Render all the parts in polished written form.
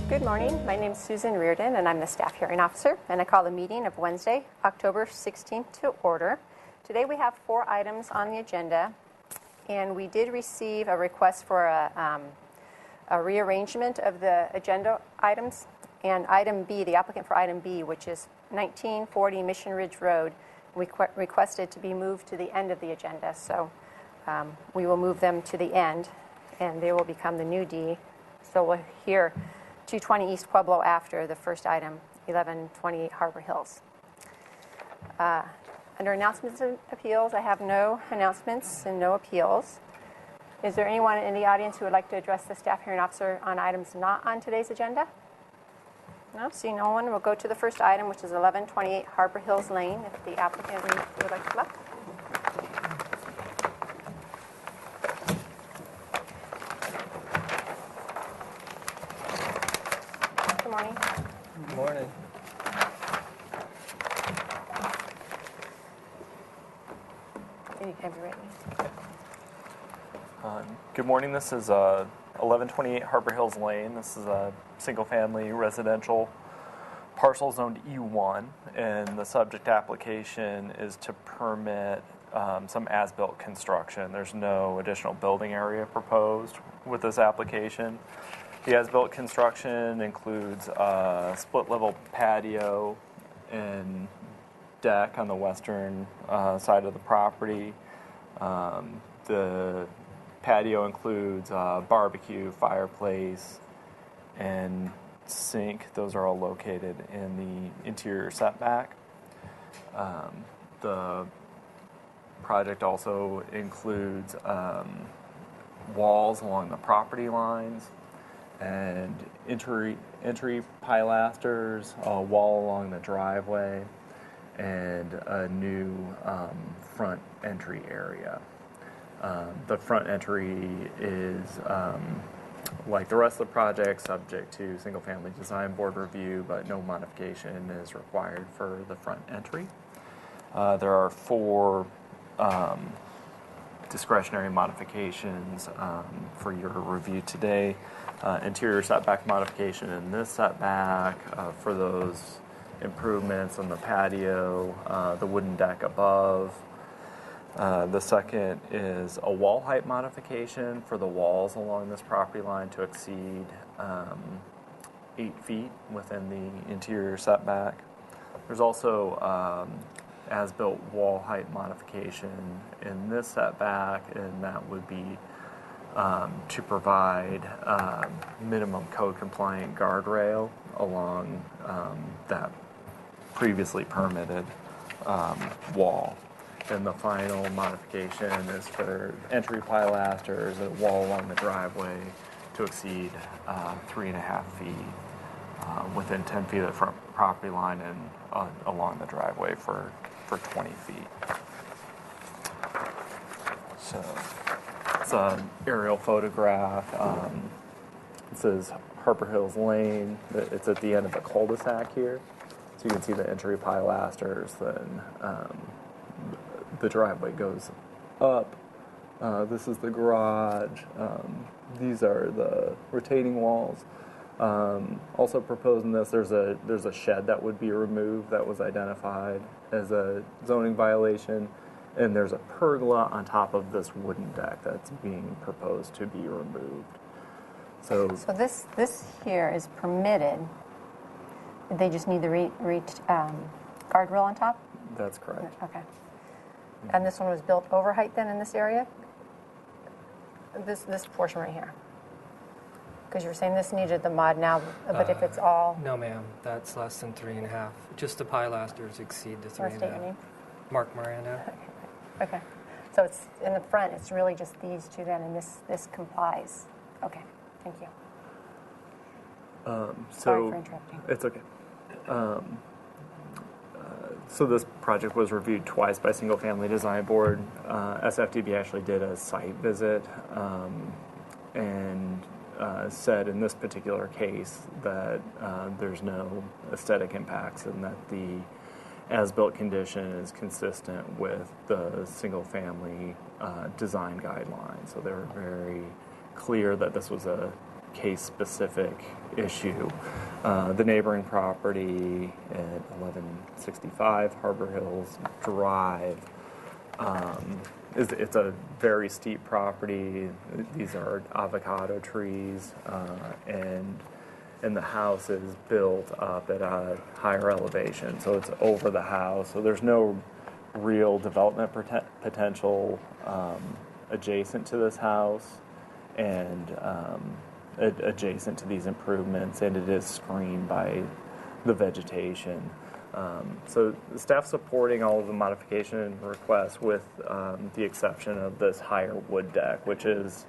Good morning. My name is Susan Reardon, and I'm the staff hearing officer, and I call the meeting of Wednesday, October 16th to order. Today we have 4 items on the agenda, and we did receive a request for a rearrangement of the agenda items. And item B, the applicant for item B, which is 1940 Mission Ridge Road, requested to be moved to the end of the agenda. So we will move them to the end, and they will become the new D. So we'll hear 220 East Pueblo after the first item, 1128 Harbor Hills. Under announcements and appeals, I have no announcements and no appeals. Is there anyone in the audience who would like to address the staff hearing officer on items not on today's agenda? No, see no one. We'll go to the first item, which is 1128 Harbor Hills Lane, if the applicant would like to come up. Good morning. Good morning. You can be ready. Good morning. This is 1128 Harbor Hills Lane. This is a single-family residential parcel zoned E1, and the subject application is to permit some as-built construction. There's no additional building area proposed with this application. The as-built construction includes a split-level patio and deck on the western side of the property. The patio includes a barbecue, fireplace, and sink. Those are all located in the interior setback. The project also includes walls along the property lines and entry pilasters, a wall along the driveway, and a new front entry area. The front entry is, like the rest of the project, subject to single-family design board review, but no modification is required for the front entry. There are 4 discretionary modifications for your review today. Interior setback modification in this setback for those improvements on the patio, the wooden deck above. The second is a wall height modification for the walls along this property line to exceed 8 feet within the interior setback. There's also as-built wall height modification in this setback, and that would be to provide minimum code compliant guardrail along that previously permitted wall. And the final modification is for entry pilasters, a wall along the driveway to exceed 3.5 feet within 10 feet of the front property line and along the driveway for 20 feet. So it's an aerial photograph. It says Harbor Hills Lane. It's at the end of a cul-de-sac here. So you can see the entry pilasters, then the driveway goes up. This is the garage. These are the retaining walls. Also proposed in this, there's a shed that would be removed that was identified as a zoning violation, and there's a pergola on top of this wooden deck that's being proposed to be removed. So this here is permitted. They just need the guardrail on top? that's correct. Okay. And this one was built over height then in this area? This portion right here? Because you were saying this needed the mod now, but if it's all... No, ma'am. That's less than 3.5. Just the pilasters exceed the Want to state your 3.5. name? Mark Miranda. Okay. So it's in the front, it's really just these two then, and this complies. Okay, thank you. Sorry for interrupting. It's okay. So this project was reviewed twice by Single Family Design Board. SFDB actually did a site visit and said in this particular case that there's no aesthetic impacts and that the as-built condition is consistent with the single family design guidelines. So they were very clear that this was a case-specific issue. The neighboring property at 1165 Harbor Hills Drive, it's a very steep property. These are avocado trees, and the house is built up at a higher elevation, so it's over the house. So there's no real development potential adjacent to this house and adjacent to these improvements, and it is screened by the vegetation. So the staff supporting all of the modification requests with the exception of this higher wood deck, which is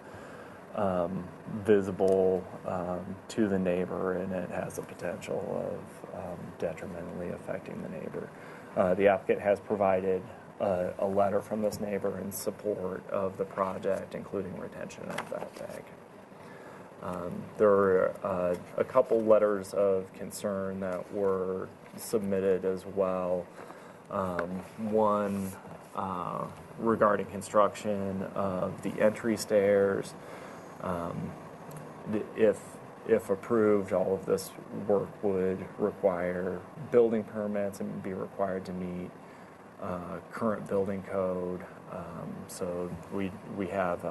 visible to the neighbor, and it has the potential of detrimentally affecting the neighbor. The applicant has provided a letter from this neighbor in support of the project, including retention of that deck. There are a couple letters of concern that were submitted as well. One regarding construction of the entry stairs. If approved, all of this work would require building permits and be required to meet current building code. So we have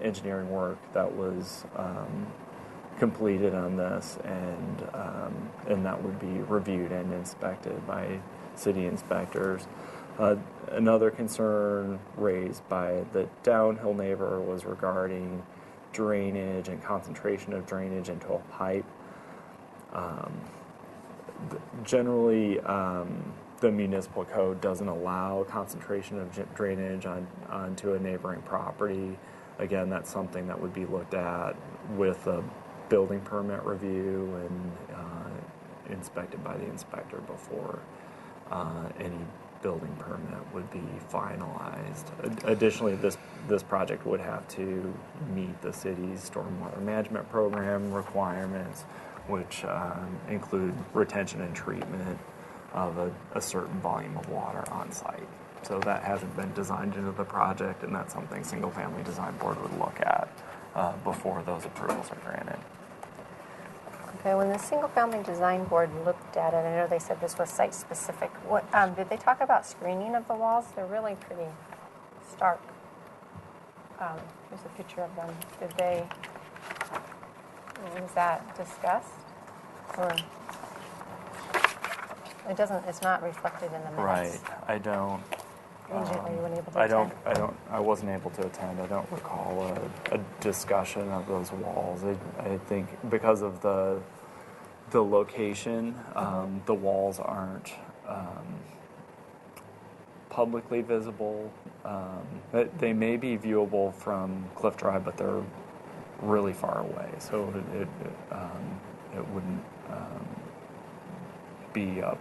engineering work that was completed on this, and that would be reviewed and inspected by city inspectors. Another concern raised by the downhill neighbor was regarding drainage and concentration of drainage into a pipe. Generally, the municipal code doesn't allow concentration of drainage onto a neighboring property. Again, that's something that would be looked at with a building permit review and inspected by the inspector before any building permit would be finalized. Additionally, this project would have to meet the city's stormwater management program requirements, which include retention and treatment of a certain volume of water on site. So that hasn't been designed into the project, and that's something Single Family Design Board would look at before those approvals are granted. Okay, when the Single Family Design Board looked at it, I know they said this was site-specific. What did they talk about screening of the walls? They're really pretty stark. Here's a picture of them. Was that discussed? Or it doesn't, it's not reflected in the minutes. Right. I don't. Are you unable to attend? I wasn't able to attend. I don't recall a discussion of those walls. I think because of the location, the walls aren't publicly visible. They may be viewable from Cliff Drive, but they're really far away, so it wouldn't be a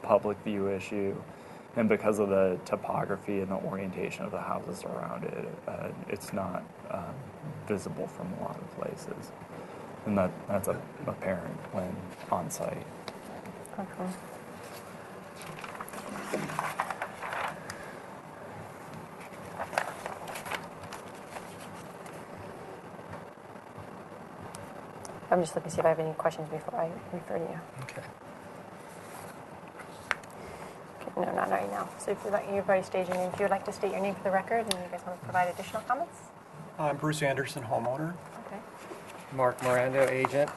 public view issue. And because of the topography and the orientation of the houses around it, it's not visible from a lot of places. And that's apparent when on site. Okay. I'm just looking to see if I have any questions before I refer to you. Okay. No, not right now. So if you've already stated your name, if you would like to state your name for the record, and you guys want to provide additional comments? I'm Bruce Anderson, homeowner. Okay. Mark Miranda, agent.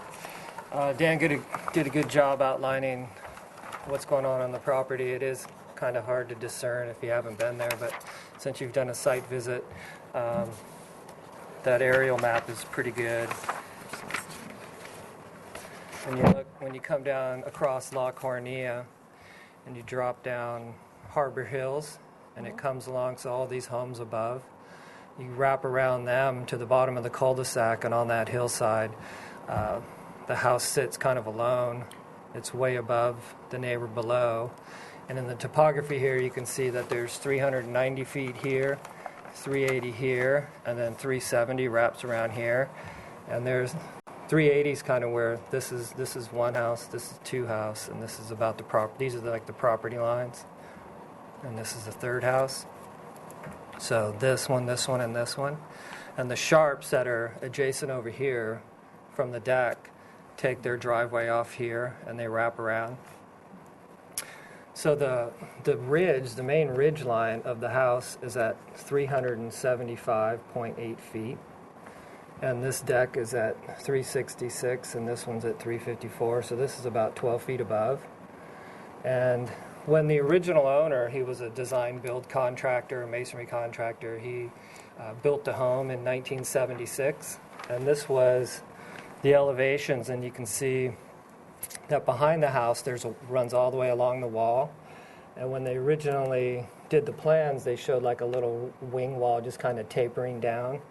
Dan did a good job outlining what's going on the property. It is kind of hard to discern if you haven't been there, but since you've done a site visit, that aerial map is pretty good. When you come down across La Cornilla and you drop down Harbor Hills, and it comes along, so all these homes above, you wrap around them to the bottom of the cul-de-sac, and on that hillside, the house sits kind of alone. It's way above the neighbor below. And in the topography here, you can see that there's 390 feet here, 380 here, and then 370 wraps around here. And there's 380 is kind of where this is one house, this is two house, and this is about the these are like the property lines. And this is the third house. So this one, and this one. And the Sharps that are adjacent over here from the deck take their driveway off here and they wrap around. So the ridge, the main ridge line of the house is at 375.8 feet. And this deck is at 366, and this one's at 354, so this is about 12 feet above. And when the original owner, he was a design-build contractor, a masonry contractor, he built the home in 1976, and this was the elevations, and you can see that behind the house runs all the way along the wall. And when they originally did the plans, they showed like a little wing wall just kind of tapering down.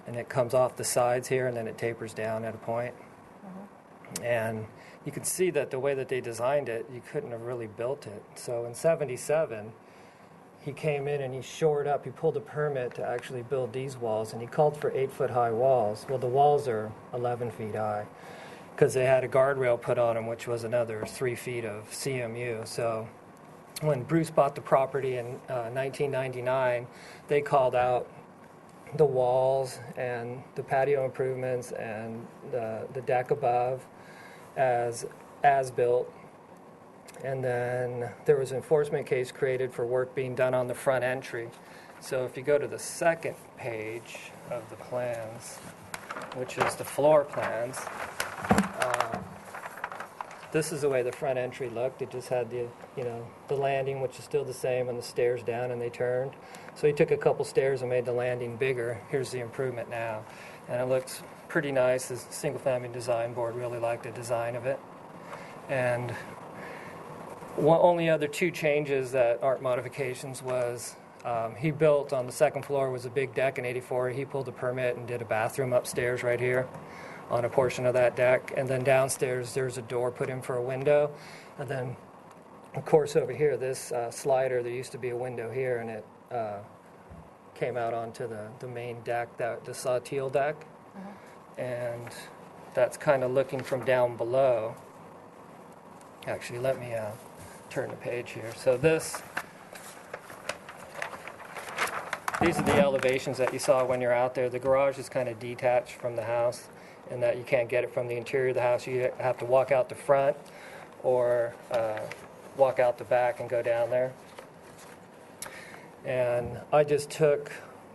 And it comes off the sides here, and then it tapers down at a point. Mm-hmm. And you can see that the way that they designed it, you couldn't have really built it. So in 77, he came in and he shored up. He pulled a permit to actually build these walls, and he called for 8-foot-high walls. Well, the walls are 11 feet high because they had a guardrail put on them, which was another 3 feet of CMU. So when Bruce bought the property in 1999, they called out the walls and the patio improvements and the deck above as built. And then there was an enforcement case created for work being done on the front entry. So if you go to the second page of the plans, which is the floor plans, this is the way the front entry looked. It just had the landing, which is still the same, and the stairs down, and they turned. So he took a couple stairs and made the landing bigger. Here's the improvement now. And it looks pretty nice. The single-family design board really liked the design of it. And only other two changes that aren't modifications was he built on the second floor was a big deck in 84. He pulled a permit and did a bathroom upstairs right here on a portion of that deck. And then downstairs there's a door put in for a window. And then, of course, over here, this slider, there used to be a window here, and it came out onto the main deck, the Sawteel deck. Mm-hmm. And that's kind of looking from down below. Actually, let me turn the page here. So these are the elevations that you saw when you're out there. The garage is kind of detached from the house in that you can't get it from the interior of the house. You have to walk out the front or walk out the back and go down there. And I just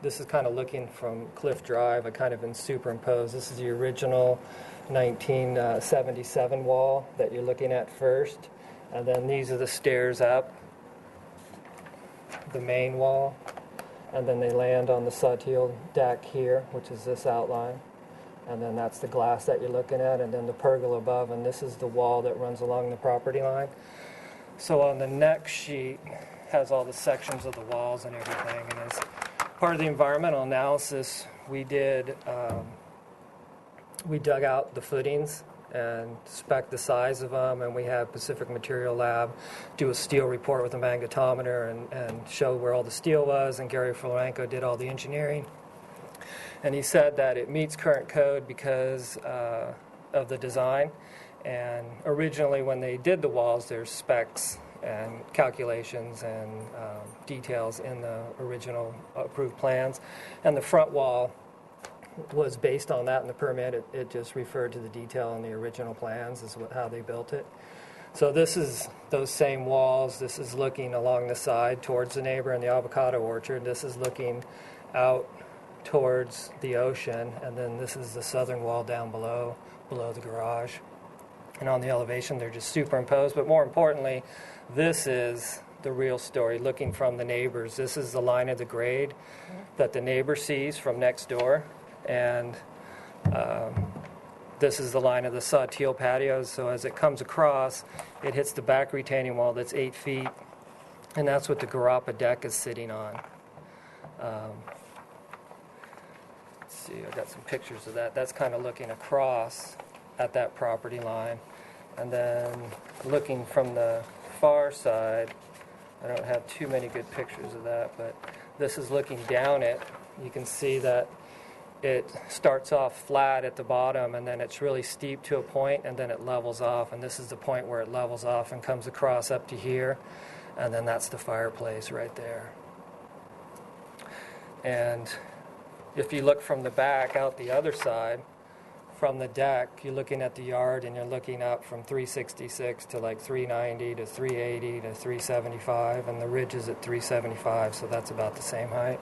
this is kind of looking from Cliff Drive. I kind of been superimposed. This is the original 1977 wall that you're looking at first. And then these are the stairs up, the main wall. And then they land on the Sawteel deck here, which is this outline. And then that's the glass that you're looking at, and then the pergola above, and this is the wall that runs along the property line. So on the next sheet has all the sections of the walls and everything. And as part of the environmental analysis, we did, we dug out the footings and spec the size of them, and we had Pacific Material Lab do a steel report with a magnetometer and show where all the steel was, and Gary Florenko did all the engineering. And he said that it meets current code because of the design. And originally when they did the walls, there's specs and calculations and details in the original approved plans. And the front wall was based on that in the permit. It just referred to the detail in the original plans is how they built it. So this is those same walls. This is looking along the side towards the neighbor in the avocado orchard. This is looking out towards the ocean, and then this is the southern wall down below the garage. And on the elevation, they're just superimposed. But more importantly, this is the real story, looking from the neighbors. This is the line of the grade that the neighbor sees from next door. And this is the line of the Sawteel patios. So as it comes across, it hits the back retaining wall that's 8 feet, and that's what the Garapa deck is sitting on. Let's see, I got some pictures of that. That's kind of looking across at that property line. And then looking from the far side, I don't have too many good pictures of that, but this is looking down it. You can see that it starts off flat at the bottom, and then it's really steep to a point, and then it levels off. And this is the point where it levels off and comes across up to here. And then that's the fireplace right there. And if you look from the back out the other side, from the deck, you're looking at the yard, and you're looking up from 366 to like 390 to 380 to 375, and the ridge is at 375, so that's about the same height.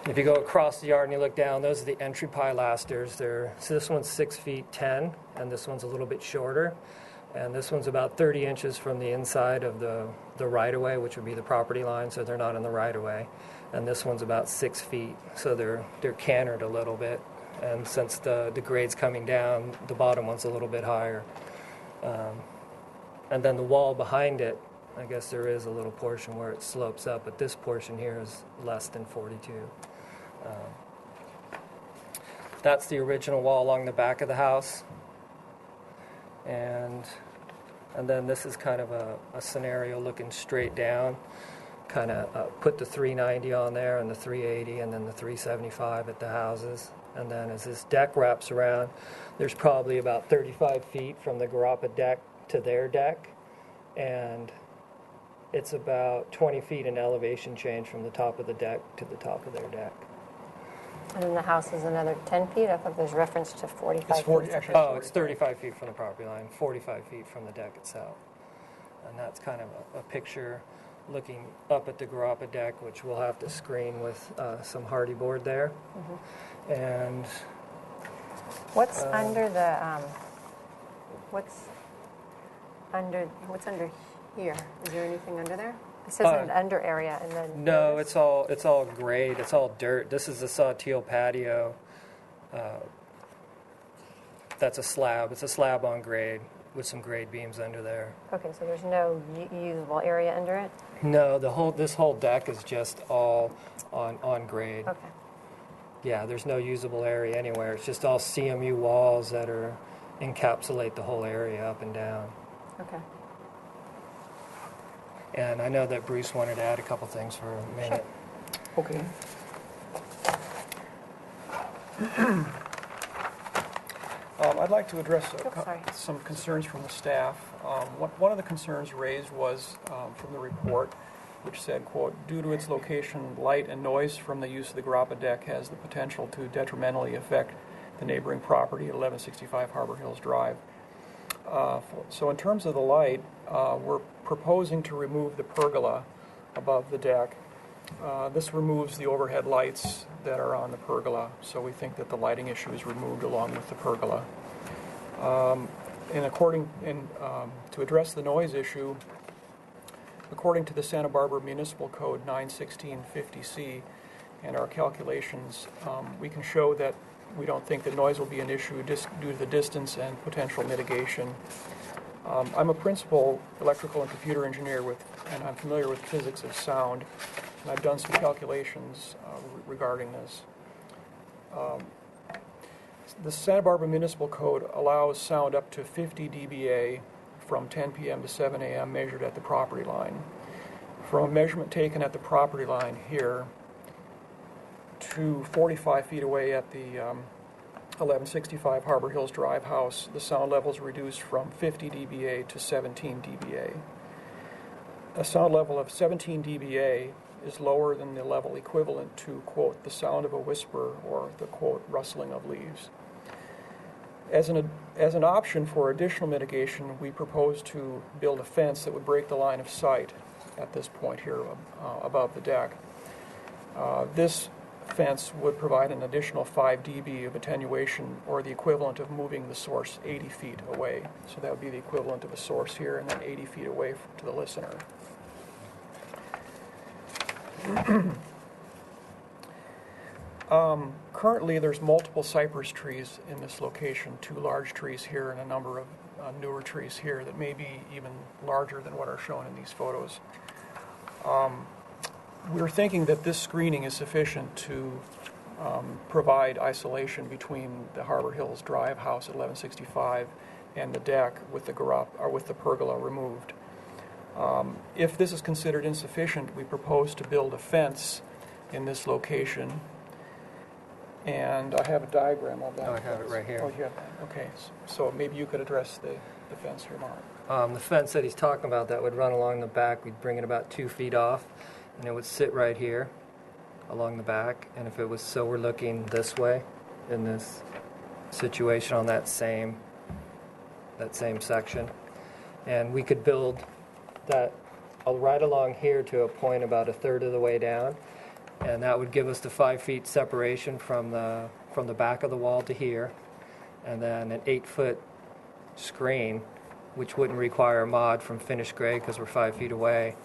If you go across the yard and you look down, those are the entry pilasters. So this one's 6 feet 10, and this one's a little bit shorter. And this one's about 30 inches from the inside of the right-of-way, which would be the property line, so they're not in the right-of-way. And this one's about 6 feet, so they're cantered a little bit. And since the grade's coming down, the bottom one's a little bit higher. And then the wall behind it, I guess there is a little portion where it slopes up, but this portion here is less than 42. That's the original wall along the back of the house. And then this is kind of a scenario looking straight down. Kind of put the 390 on there and the 380 and then the 375 at the houses. And then as this deck wraps around, there's probably about 35 feet from the Garapa deck to their deck. And it's about 20 feet in elevation change from the top of the deck to the top of their deck. And then the house is another 10 feet. I thought there's reference to 45 It's 40, feet. actually. Oh, it's 35 feet from the property line, 45 feet from the deck itself. And that's kind of a picture looking up at the Garapa deck, which we'll have to screen with some hardy board there. Mm-hmm. And What's under the what's under here? Is there anything under there? It says an under area, and then no, it's all grade. It's all dirt. This is the Sawteel patio. That's a slab. It's a slab on grade with some grade beams under there. Okay, so there's no usable area under it. No, this whole deck is just all on grade. Okay. Yeah, there's no usable area anywhere. It's just all CMU walls that encapsulate the whole area up and down. Okay. And I know that Bruce wanted to add a couple things for a minute. Sure. Okay. I'd like to address some concerns from the staff. One of the concerns raised was from the report, which said, quote, due to its location, light and noise from the use of the Garapa deck has the potential to detrimentally affect the neighboring property at 1165 Harbor Hills Drive. So in terms of the light, we're proposing to remove the pergola above the deck. This removes the overhead lights that are on the pergola, so we think that the lighting issue is removed along with the pergola. To address the noise issue, according to the Santa Barbara Municipal Code 91650C and our calculations, we can show that we don't think that noise will be an issue just due to the distance and potential mitigation. I'm a principal electrical and computer engineer and I'm familiar with physics of sound, and I've done some calculations regarding this. The Santa Barbara Municipal Code allows sound up to 50 dBA from 10 p.m. to 7 a.m. measured at the property line. From a measurement taken at the property line here to 45 feet away at the 1165 Harbor Hills Drive house, the sound level is reduced from 50 dBA to 17 dBA. A sound level of 17 dBA is lower than the level equivalent to, quote, the sound of a whisper or the, quote, rustling of leaves. As an option for additional mitigation, we propose to build a fence that would break the line of sight at this point here above the deck. This fence would provide an additional 5 dB of attenuation, or the equivalent of moving the source 80 feet away. So that would be the equivalent of a source here and then 80 feet away to the listener. Currently, there's multiple cypress trees in this location, 2 large trees here and a number of newer trees here that may be even larger than what are shown in these photos. We're thinking that this screening is sufficient to provide isolation between the Harbor Hills Drive house at 1165 and the deck with the pergola removed. If this is considered insufficient, we propose to build a fence in this location. And I have a diagram of that. Oh, I have it right here. Oh, you have that. Okay. So maybe you could address the fence here, Mark. The fence that he's talking about that would run along the back, we'd bring it about 2 feet off, and it would sit right here along the back. And if it was, so we're looking this way in this situation on that same section. And we could build that right along here to a point about a third of the way down. And that would give us the 5 feet separation from the back of the wall to here, and then an 8-foot screen, which wouldn't require a mod from finished grade because we're 5 feet away.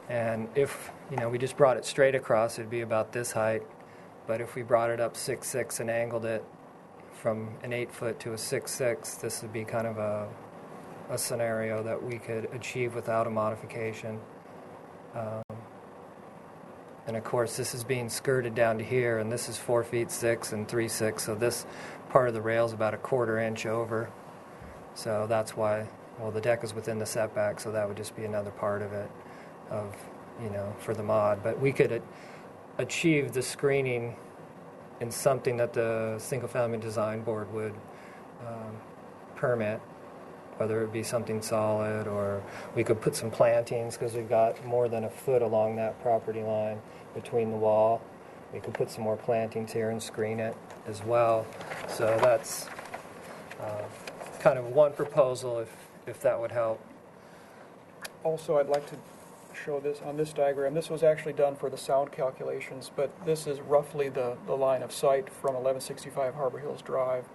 And if we just brought it straight across, it'd be about this height. But if we brought it up 6'6" and angled it from an 8-foot to a 6'6", this would be kind of a scenario that we could achieve without a modification. And of course, this is being skirted down to here, and this is 4 feet 6 and 3/6. So this part of the rail is about a 1/4 inch over. So that's why, the deck is within the setback, so that would just be another part of it, for the mod. But we could achieve the screening in something that the single-family design board would permit, whether it be something solid, or we could put some plantings because we've got more than a foot along that property line between the wall. We could put some more plantings here and screen it as well. So that's kind of one proposal, if that would help. Also, I'd like to show this on this diagram. This was actually done for the sound calculations, but this is roughly the line of sight from 1165 Harbor Hills Drive.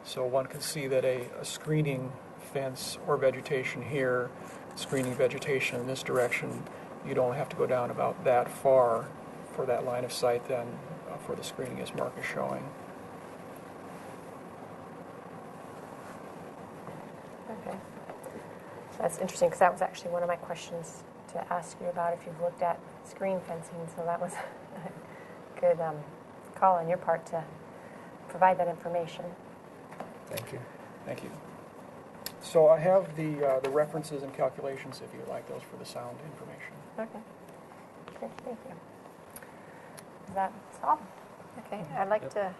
So one can see that a screening fence or vegetation here, screening vegetation in this direction, you'd only have to go down about that far for that line of sight then for the screening as Mark is showing. Okay. That's interesting because that was actually one of my questions to ask you about if you've looked at screen fencing. So that was a good call on your part to provide that information. Thank you. Thank you. So I have the references and calculations if you'd like those for the sound information. Okay. Great, thank you. That's all. Okay, I'd like to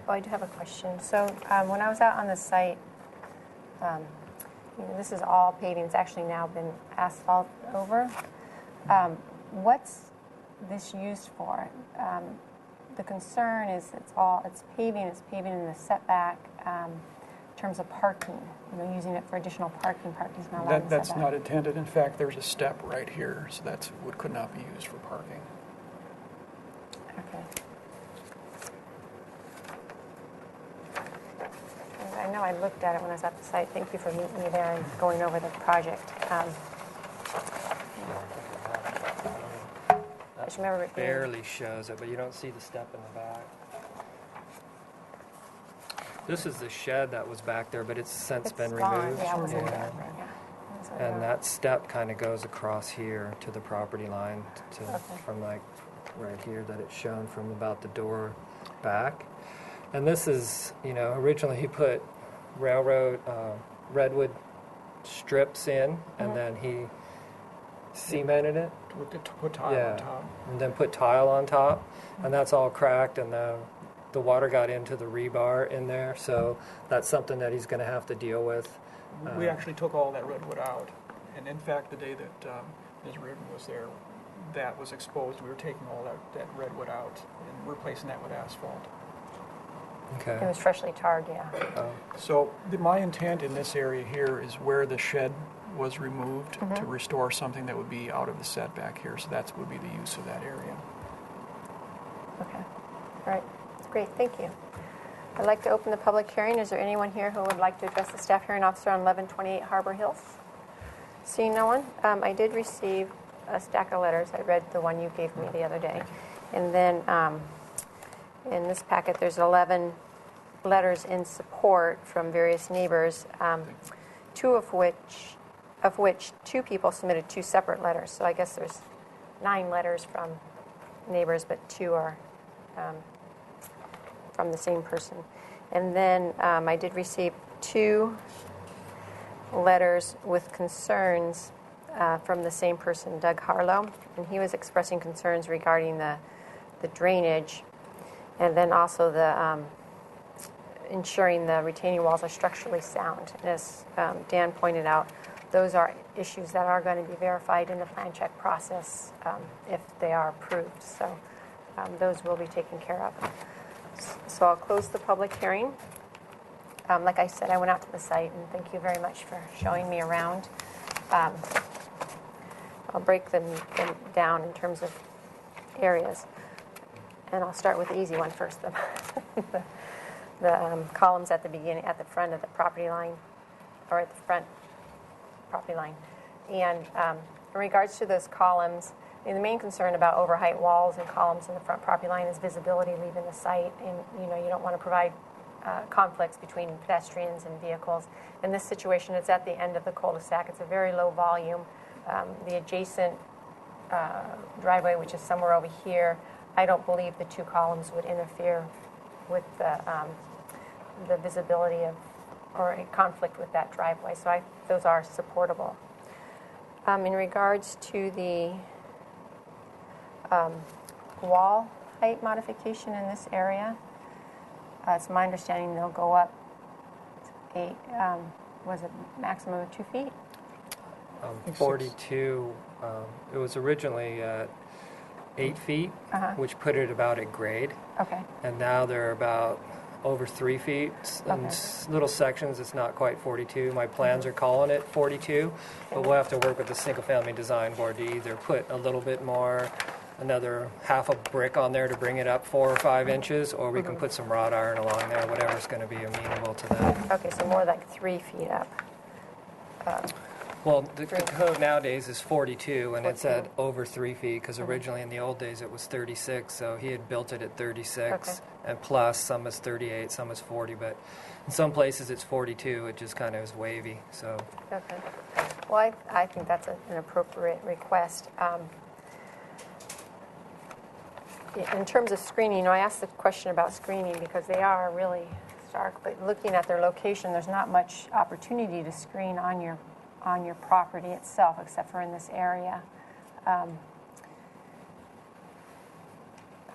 I do have a question. So when I was out on the site, this is all paving. It's actually now been asphalt over. What's this used for? The concern is it's paving in the setback in terms of parking, using it for additional parking. Parking's not allowed in the That's setback. not intended. In fact, there's a step right here, so could not be used for parking. Okay. And I know I looked at it when I was at the site. Thank you for meeting me there and going over the project. I just remember it being... Barely shows it, but you don't see the step in the back. This is the shed that was back there, but it's since been gone. removed. Yeah, it was in Yeah. there. Yeah. It was in And there. that step kind of goes across here to the property line, Okay. from like right here that it's shown from about the door back. And this is, originally he put railroad redwood strips in, and then he cemented it. To put tile Yeah. on top. And then put tile on top, and that's all cracked, and the water got into the rebar in there, so that's something that he's going to have to deal with. We actually took all that redwood out, and in fact, the day that Ms. Reardon was there, that was exposed. We were taking all that redwood out and replacing that with asphalt. Okay. It was freshly tarred, yeah. So my intent in this area here is where the shed was removed to restore something that would be out of the setback here. So that would be the use of that area. Okay. All right. Great. Thank you. I'd like to open the public hearing. Is there anyone here who would like to address the staff hearing officer on 1128 Harbor Hills? Seeing no one, I did receive a stack of letters. I read the one you gave me the other day. And then in this packet, there's 11 letters in support from various neighbors, two of which two people submitted two separate letters. So I guess there's 9 letters from neighbors, but 2 are from the same person. And then I did receive 2 letters with concerns from the same person, Doug Harlow, and he was expressing concerns regarding the drainage, and then also the ensuring the retaining walls are structurally sound. And as Dan pointed out, those are issues that are going to be verified in the plan check process if they are approved. So those will be taken care of. So I'll close the public hearing. Like I said, I went out to the site, and thank you very much for showing me around. I'll break them down in terms of areas. And I'll start with the easy one first, the columns at the beginning, at the front of the property line, or at the front property line. And in regards to those columns, the main concern about overheight walls and columns in the front property line is visibility leaving the site, and you don't want to provide conflicts between pedestrians and vehicles. In this situation, it's at the end of the cul-de-sac. It's a very low volume. The adjacent driveway, which is somewhere over here, I don't believe the 2 columns would interfere with the visibility of, or a conflict with that driveway. So those are supportable. In regards to the wall height modification in this area, it's my understanding they'll go up 8, was it maximum of 2 feet? 42, it was originally 8 feet, which put it about at grade. Okay. And now they're about over 3 feet. In Okay. little sections, it's not quite 42. My plans are calling it 42, but we'll have to work with the single-family design board to either put a little bit more, another half a brick on there to bring it up 4 or 5 inches, or we can put some wrought iron along there, whatever's going to be amenable to that. Okay, so more like 3 feet up. Well, the code nowadays is 42, and it's 42. at over 3 feet, because originally in the old days it was 36, so he had built it at 36, Okay. and plus some is 38, some is 40, but in some places it's 42, it just kind of is wavy, so. Okay. Well, I think that's an appropriate request. In terms of screening, I asked the question about screening because they are really stark, but looking at their location, there's not much opportunity to screen on your property itself, except for in this area.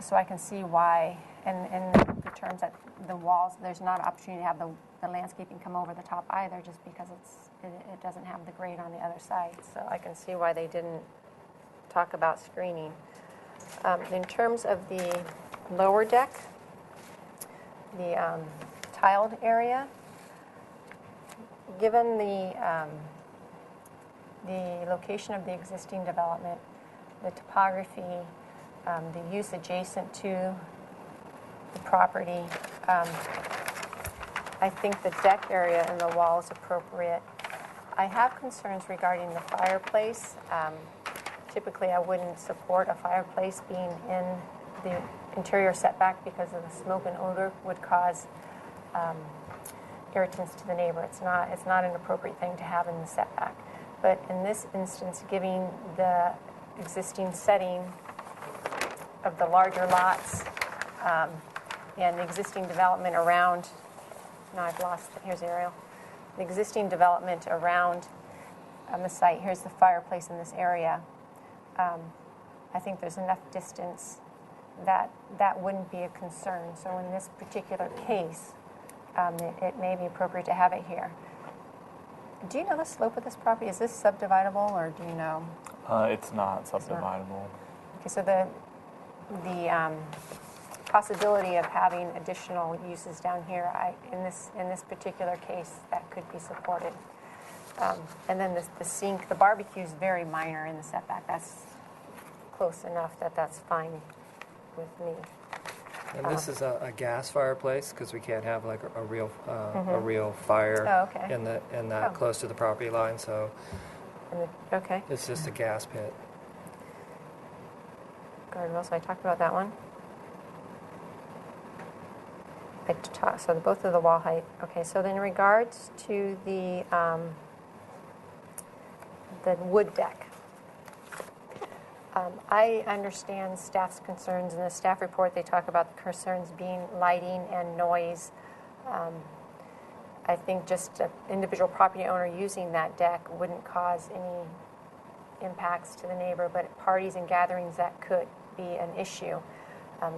So I can see why, and in the terms that the walls, there's not an opportunity to have the landscaping come over the top either, just because it doesn't have the grade on the other side. So I can see why they didn't talk about screening. In terms of the lower deck, the tiled area, given the location of the existing development, the topography, the use adjacent to the property. I think the deck area and the wall is appropriate. I have concerns regarding the fireplace. Typically, I wouldn't support a fireplace being in the interior setback because of the smoke and odor would cause irritants to the neighbor. It's not an appropriate thing to have in the setback. But in this instance, giving the existing setting of the larger lots and the existing development around, now I've lost it, here's the aerial. The existing development around the site, here's the fireplace in this area. I think there's enough distance that wouldn't be a concern. So in this particular case, it may be appropriate to have it here. Do you know the slope of this property? Is this subdividable, or do you know? It's not subdividable. Okay, so the possibility of having additional uses down here, in this particular case, that could be supported. And then the sink, the barbecue is very minor in the setback. That's close enough that that's fine with me. And this is a gas fireplace because we can't have like a real fire in that close to the property line. So okay. It's just a gas pit. Guardrail. So I talked about that one. So both of the wall height. Okay. So then in regards to the wood deck. I understand staff's concerns. In the staff report, they talk about the concerns being lighting and noise. I think just an individual property owner using that deck wouldn't cause any impacts to the neighbor, but at parties and gatherings, that could be an issue.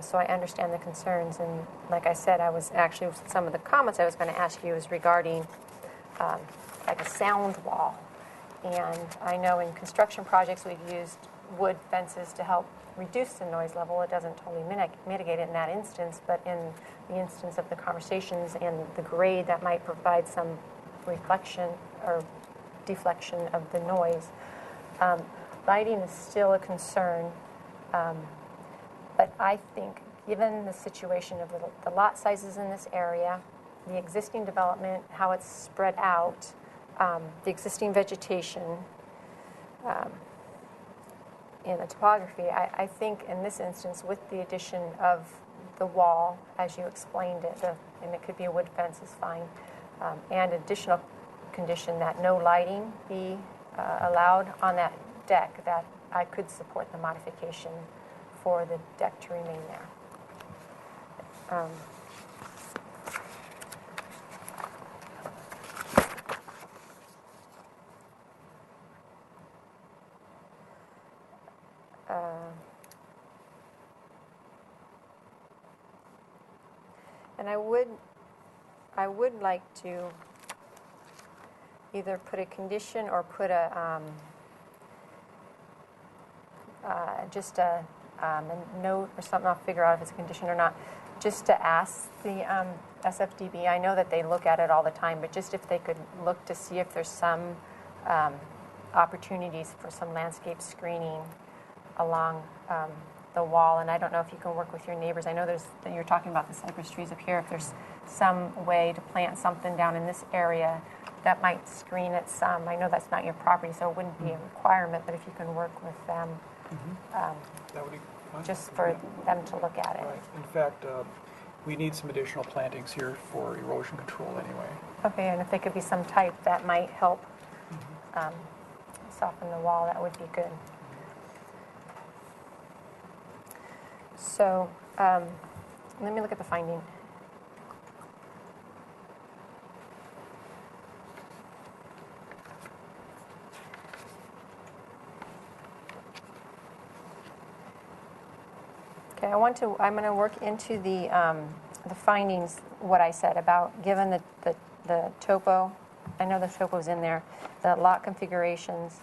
So I understand the concerns. And like I said, some of the comments I was going to ask you is regarding like a sound wall. And I know in construction projects we've used wood fences to help reduce the noise level. It doesn't totally mitigate it in that instance, but in the instance of the conversations and the grade, that might provide some reflection or deflection of the noise. Lighting is still a concern, but I think given the situation of the lot sizes in this area, the existing development, how it's spread out, the existing vegetation, in the topography, I think in this instance, with the addition of the wall, as you explained it, and it could be a wood fence is fine, and additional condition that no lighting be allowed on that deck, that I could support the modification for the deck to remain there. And I would like to either put a condition or put a just a note or something. I'll figure out if it's a condition or not. Just to ask the SFDB. I know that they look at it all the time, but just if they could look to see if there's some opportunities for some landscape screening along the wall. And I don't know if you can work with your neighbors. I know you're talking about the cypress trees up here. If there's some way to plant something down in this area that might screen it some. I know that's not your property, so it wouldn't be a requirement, but if you can work with them, That would be fine. just for them to look at it. Right. In fact, we need some additional plantings here for erosion control anyway. Okay, and if they could be some type that might help soften the wall, that would be good. So let me look at the finding. Okay, I'm going to work into the findings, what I said about, given the topo, I know the topo's in there, the lot configurations,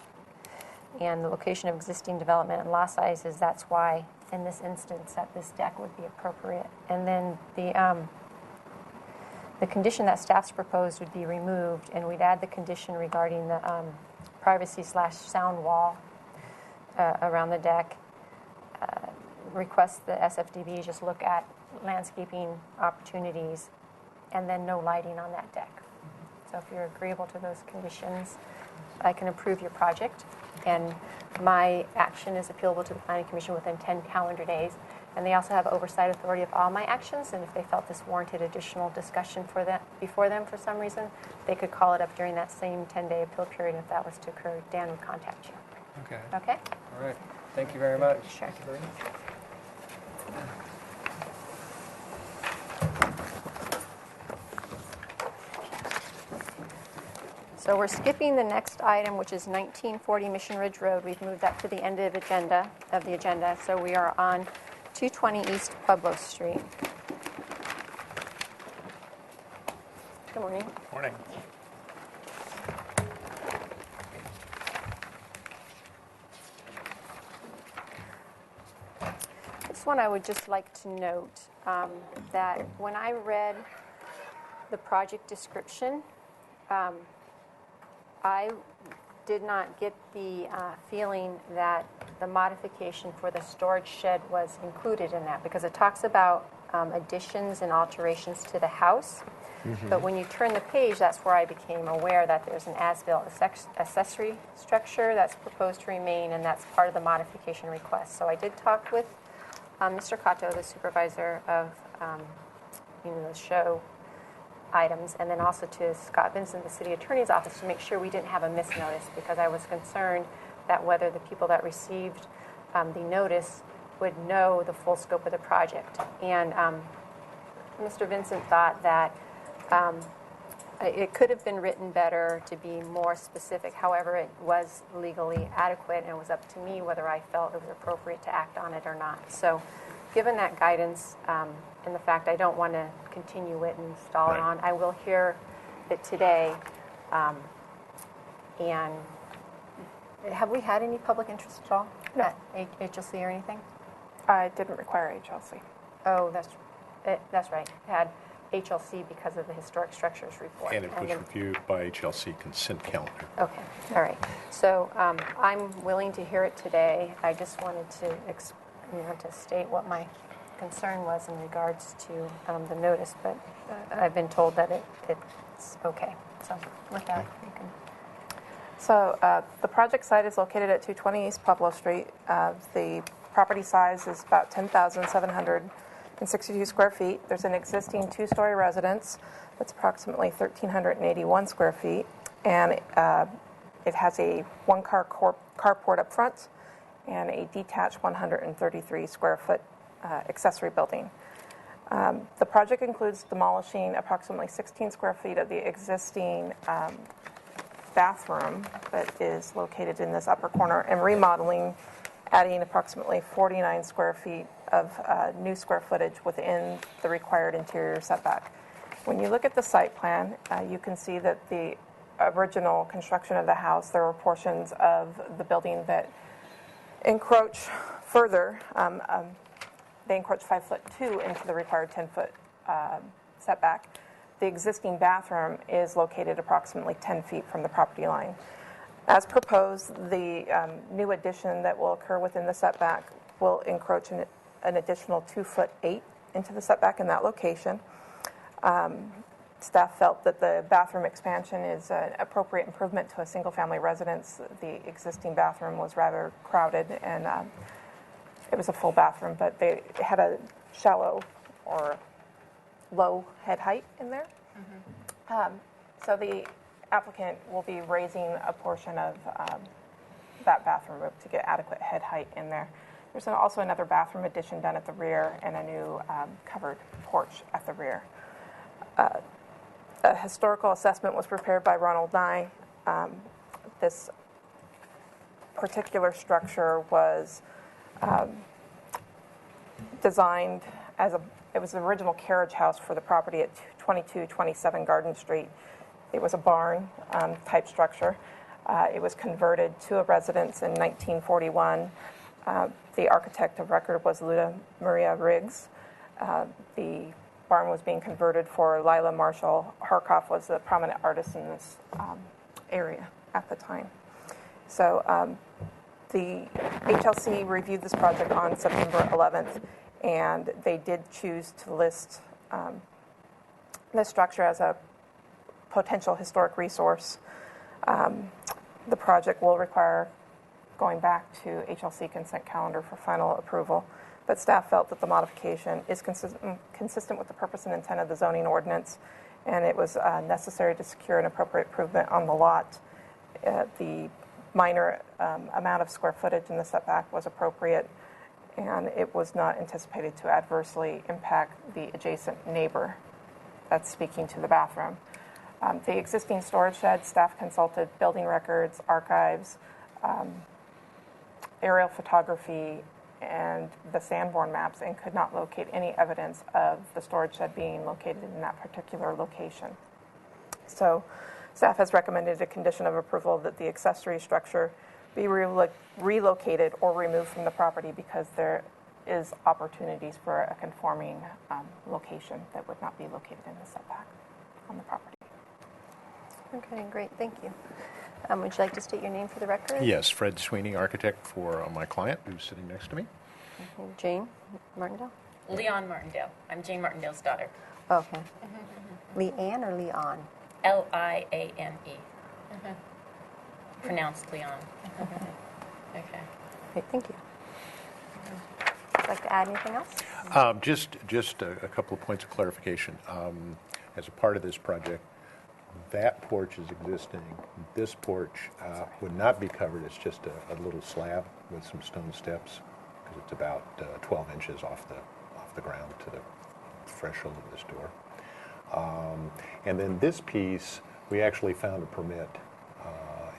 and the location of existing development and lot sizes, that's why in this instance that this deck would be appropriate. And then the condition that staff's proposed would be removed, and we'd add the condition regarding the privacy/sound wall around the deck. request the SFDB just look at landscaping opportunities and then no lighting on that deck. So if you're agreeable to those conditions, I can approve your project. And my action is appealable to the Planning Commission within 10 calendar days. And they also have oversight authority of all my actions. And if they felt this warranted additional discussion before them for some reason, they could call it up during that same 10-day appeal period. If that was to occur, Dan would contact you. Okay. Okay? All right. Thank you very much. Sure. Thank you very much. So we're skipping the next item, which is 1940 Mission Ridge Road. We've moved up to the end of the agenda. So we are on 220 East Pueblo Street. Good morning. Morning. This one I would just like to note that when I read the project description, I did not get the feeling that the modification for the storage shed was included in that, because it talks about additions and alterations to the house. But when you turn the page, that's where I became aware that there's an as-built accessory structure that's proposed to remain, and that's part of the modification request. So I did talk with Mr. Cato, the supervisor of the show items, and then also to Scott Vincent, the city attorney's office, to make sure we didn't have a misnotice, because I was concerned that whether the people that received the notice would know the full scope of the project. And Mr. Vincent thought that it could have been written better to be more specific. However, it was legally adequate, and it was up to me whether I felt it was appropriate to act on it or not. So given that guidance and the fact I don't want to continue it and stall it on, I will hear it today. And have we had any public interest at all? No. At HLC or anything? It didn't require HLC. Oh, that's right. It had HLC because of the historic structures report. And it was reviewed by HLC consent calendar. Okay, all right. So I'm willing to hear it today. I just wanted to state what my concern was in regards to the notice, but I've been told that it's okay. So with that, you can. So the project site is located at 220 East Pueblo Street. The property size is about 10,762 square feet. There's an existing two-story residence that's approximately 1,381 square feet, and it has a one-car carport up front and a detached 133 square foot accessory building. The project includes demolishing approximately 16 square feet of the existing bathroom that is located in this upper corner, and remodeling, adding approximately 49 square feet of new square footage within the required interior setback. When you look at the site plan, you can see that the original construction of the house, there were portions of the building that encroach further. They encroach 5'2" into the required 10-foot setback. The existing bathroom is located approximately 10 feet from the property line. As proposed, the new addition that will occur within the setback will encroach an additional 2'8" into the setback in that location. Staff felt that the bathroom expansion is an appropriate improvement to a single-family residence. The existing bathroom was rather crowded, and it was a full bathroom, but they had a shallow or low head height in there. So the applicant will be raising a portion of that bathroom roof to get adequate head height in there. There's also another bathroom addition done at the rear and a new covered porch at the rear. A historical assessment was prepared by Ronald Nye. This particular structure was designed as it was the original carriage house for the property at 2227 Garden Street. It was a barn type structure. It was converted to a residence in 1941. The architect of record was Luda Maria Riggs. The barn was being converted for Lila Marshall. Harkoff was a prominent artist in this area at the time. So The HLC reviewed this project on September 11th, and they did choose to list this structure as a potential historic resource. The project will require going back to HLC consent calendar for final approval, but staff felt that the modification is consistent with the purpose and intent of the zoning ordinance, and it was necessary to secure an appropriate improvement on the lot. The minor amount of square footage in the setback was appropriate, and it was not anticipated to adversely impact the adjacent neighbor. That's speaking to the bathroom. The existing storage shed, staff consulted building records, archives, aerial photography, and the Sanborn maps, and could not locate any evidence of the storage shed being located in that particular location. So staff has recommended a condition of approval that the accessory structure be relocated or removed from the property because there is opportunities for a conforming location that would not be located in the setback on the property. Okay, great, thank you. Would you like to state your name for the record? Yes, Fred Sweeney, architect for my client, who's sitting next to me. Jane Martindale? Leon Martindale. I'm Jane Martindale's daughter. Okay. Leanne or Leon? Liane. Pronounced Leon. Okay. Great, thank you. Would you like to add anything else? Just a couple of points of clarification. As a part of this project, that porch is existing. This porch would not be covered. It's just a little slab with some stone steps because it's about 12 inches off the ground to the threshold of this door. And then this piece, we actually found a permit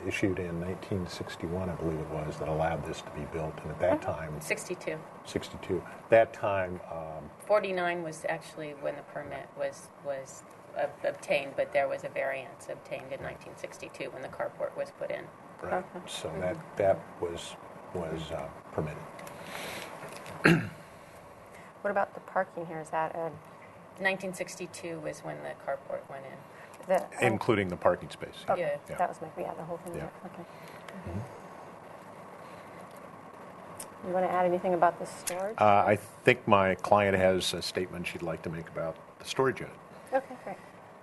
issued in 1961, I believe it was, that allowed this to be built. And at that time, 62. That time, 49 was actually when the permit was obtained, but there was a variance obtained in 1962 when the carport was put in. right. So that was permitted. What about the parking here? Is that a, 1962 was when the carport went in. Including the parking space. Yeah. That was the whole thing. Yeah. Okay. You want to add anything about the storage? I think my client has a statement she'd like to make about the storage unit. Okay, great.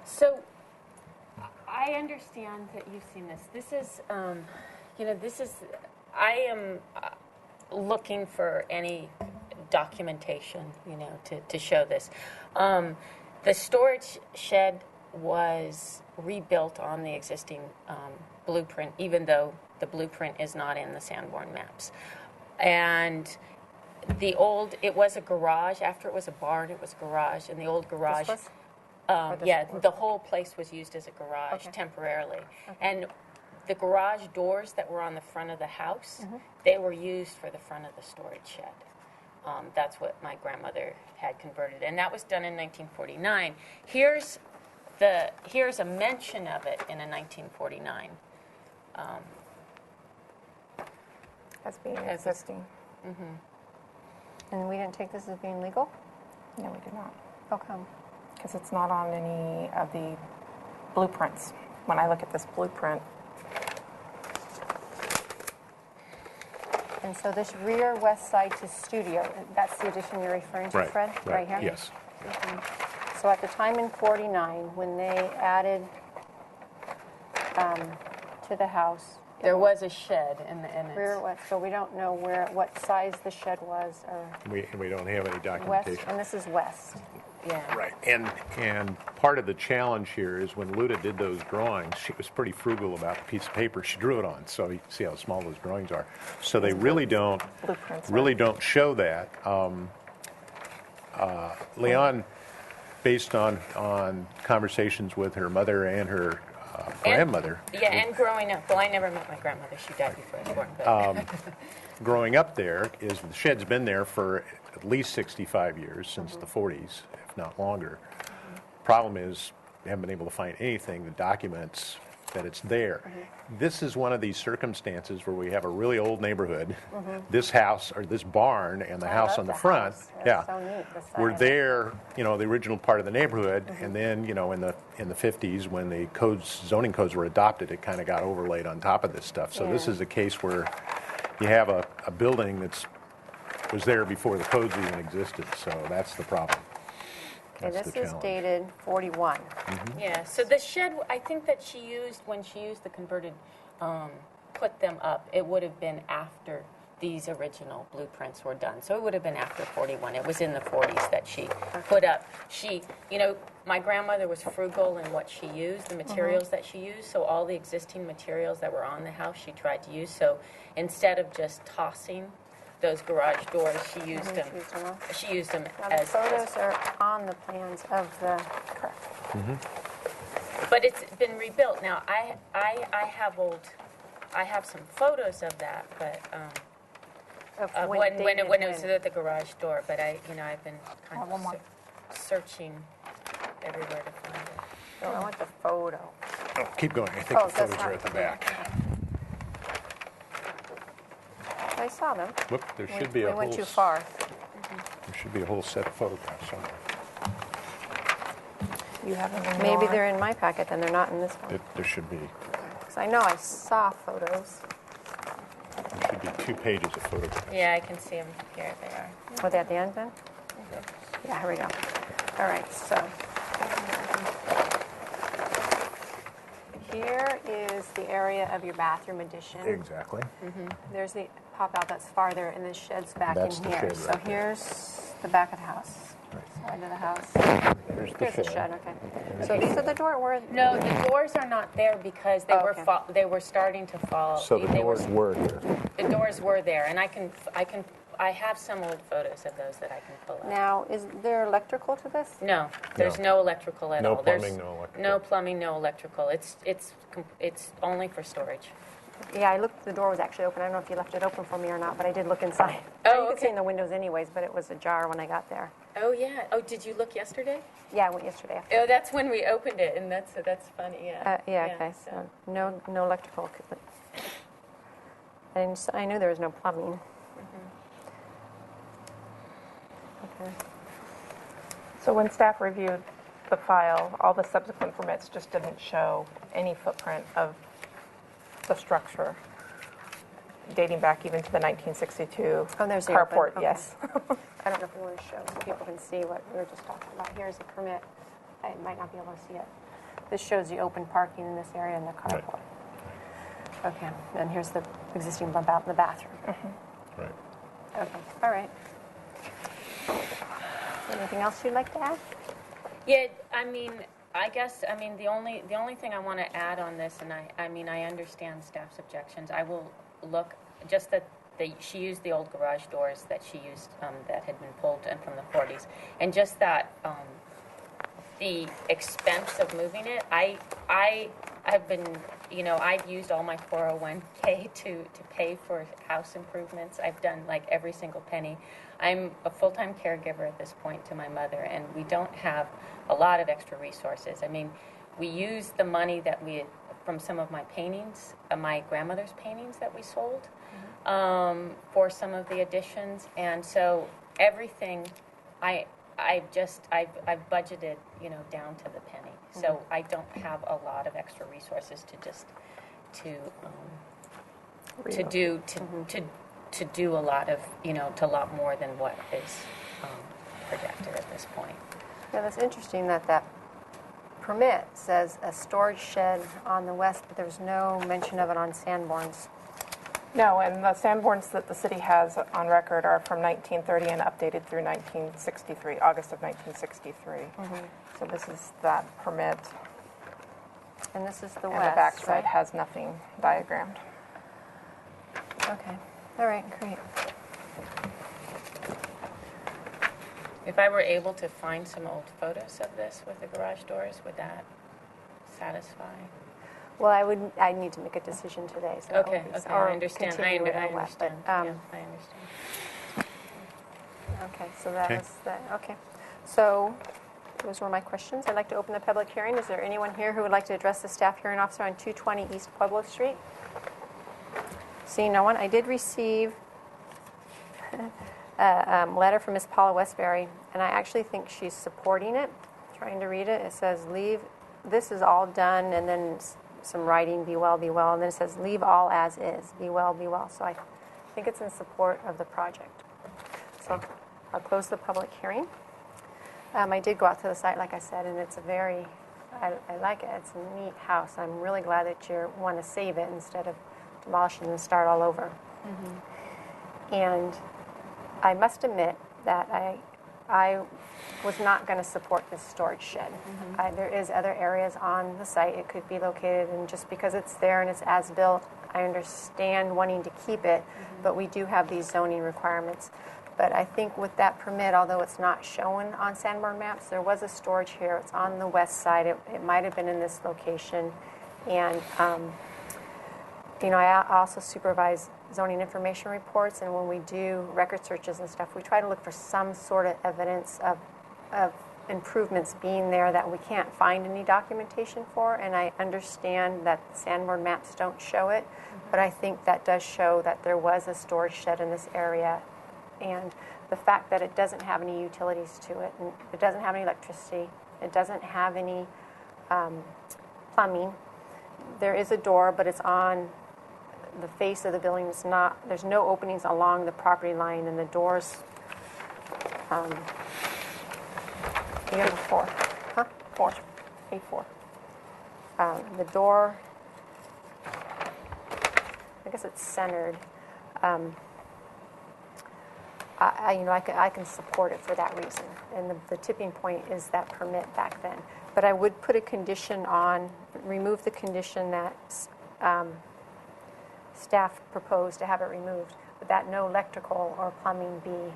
So, I understand that you've seen this. This is, I am looking for any documentation, to show this. The storage shed was rebuilt on the existing blueprint, even though the blueprint is not in the Sanborn maps. And it was a garage. After it was a barn, it was a garage. And the old garage, This the whole place was used as a garage temporarily. Okay. And the garage doors that were on the front of the house, they were used for the front of the storage shed. That's what my grandmother had converted. And that was done in 1949. Here's a mention of it in a 1949. As being existing. And we didn't take this as being legal? No, we did not. How come? Because it's not on any of the blueprints. When I look at this blueprint, And so this rear west side to studio, that's the addition you're referring to, Fred? Right here? Yes. So at the time in 49, when they added to the house, There was a shed in rear west, so we don't know what size the shed was, or We don't have any west, documentation. and this is west. Yeah. Right. And part of the challenge here is when Luda did those drawings, she was pretty frugal about the piece of paper she drew it on. So you can see how small those drawings are. So they really don't show that. Leon, based on conversations with her mother and her grandmother. And growing up. Well, I never met my grandmother. She died before I was born. But Growing up there, the shed's been there for at least 65 years, since the 40s, if not longer. Problem is, we haven't been able to find anything that documents that it's there. This is one of these circumstances where we have a really old neighborhood. This house, or this barn, and the house on the front, That's so neat, the side were of it. there, the original part of the neighborhood, and then, in the 50s, when the zoning codes were adopted, it kind of got overlaid on top of this stuff. So this Yeah. is a case where you have a building that's was there before the codes even existed, so that's the problem. Okay, That's this the is challenge. dated 41. Yeah, so the shed, I think that she used, when she used the converted, put them up, it would have been after these original blueprints were done. So it would have been after 41. It was in the 40s that she put up. She, my grandmother was frugal in what she used, the materials that she used. So all the existing materials that were on the house, she tried to use. So instead of just tossing those garage doors, she used them. She used them Now, the as photos are on the plans of the, Correct. But it's been rebuilt. Now, I have some photos of that, but of when dated it was at the garage door. But I've been kind one more. of searching everywhere to find it. Oh, I want the photo. Oh, keep going. I think Oh, the that's photos are not- at the back. I saw them. Whoop, there We- should be a We whole... went too far. There should be a whole set of photographs somewhere. You have them in Maybe your- they're in my packet, then they're not in this one. There should be 'Cause I know I saw photos. 2 pages of photographs. Yeah, I can see them. Here they are. Were they at the end then? Yeah, here we go. All right, so. Here is the area of your bathroom addition. Exactly. There's the pop-out that's farther, and the shed's back That's in the here. shed So right there. here's the back of the house. Right. Side of the house. There's Here's the shed, okay. So these are the door, No, the doors are not there because they Oh, were okay. they were starting to fall. So the They were- doors were here. The doors were there, and I have some old photos of those that I can pull up. now, is there electrical to this? No, there's no electrical at No all. There's plumbing, no electrical. No plumbing, no electrical. It's only for storage. Yeah, I looked, the door was actually open. I don't know if you left it open for me or not, but I did look inside. Oh, You could see okay. in the windows anyways, but it was ajar when I got there. Oh yeah. Oh, did you look yesterday? Yeah, I went yesterday. Oh, that's when we opened it, and that's funny. Yeah. Yeah, okay, so no electrical. And I knew there was no plumbing. Okay. So when staff reviewed the file, all the subsequent permits just didn't show any footprint of the structure dating back even to the 1962 Oh, there's the open, carport, okay. yes. I don't know if you want to show so people can see what we were just talking about. Here's a permit. I might not be able to see it. This shows the open parking in this area and the carport. Okay, and here's the existing bump out in the bathroom. Right. Okay, all right. Anything else you'd like to add? Yeah. The only thing I want to add on this, and I understand staff's objections. I will look just that she used the old garage doors that she used that had been pulled in from the 40s, and just that the expense of moving it. I've been, I've used all my 401k to pay for house improvements. I've done like every single penny. I'm a full-time caregiver at this point to my mother, and we don't have a lot of extra resources. I mean, we use the money that we had from some of my paintings, my grandmother's paintings that we sold, for some of the additions, and so everything, I've budgeted, down to the penny. So I don't have a lot of extra resources to just to do a lot of, to a lot more than what is projected at this point. Yeah, that's interesting that permit says a storage shed on the west, but there's no mention of it on Sanborn's. No, and the Sanborns that the city has on record are from 1930 and updated through 1963, August of 1963. So this is that permit, And this is the and west, the backside right? has nothing diagrammed. Okay, all right, great. If I were able to find some old photos of this with the garage doors, would that satisfy? Well, I need to make a decision today, so. it Okay, won't be- okay, or I understand. I continue with understand. OLEP, but, Yeah, I understand. Okay, so that Okay. was that, okay. So those were my questions. I'd like to open the public hearing. Is there anyone here who would like to address the staff hearing officer on 220 East Pueblo Street? Seeing no one, I did receive a letter from Ms. Paula Westbury, and I actually think she's supporting it. Trying to read it. It says, this is all done, and then some writing, be well, and then it says, leave all as is, be well, be well. So I think it's in support of the project. So I'll close the public hearing. I did go out to the site, like I said, and it's I like it. It's a neat house. I'm really glad that you want to save it instead of demolishing and start all over. And I must admit that I was not going to support this storage shed. There is other areas on the site it could be located, and just because it's there and it's as built, I understand wanting to keep it, but we do have these zoning requirements. But I think with that permit, although it's not shown on Sanborn maps, there was a storage here. It's on the west side. It might have been in this location. And, I also supervise zoning information reports, and when we do record searches and stuff, we try to look for some sort of evidence of improvements being there that we can't find any documentation for. And I understand that Sanborn maps don't show it, but I think that does show that there was a storage shed in this area. And the fact that it doesn't have any utilities to it, and it doesn't have any electricity, it doesn't have any plumbing. There is a door, but it's on the face of the building. There's no openings along the property line, and the doors. You got a 4. Huh? 4. A4. The door, I guess it's centered. I can support it for that reason. And the tipping point is that permit back then. But I would put a condition on, remove the condition that staff proposed to have it removed, but that no electrical or plumbing be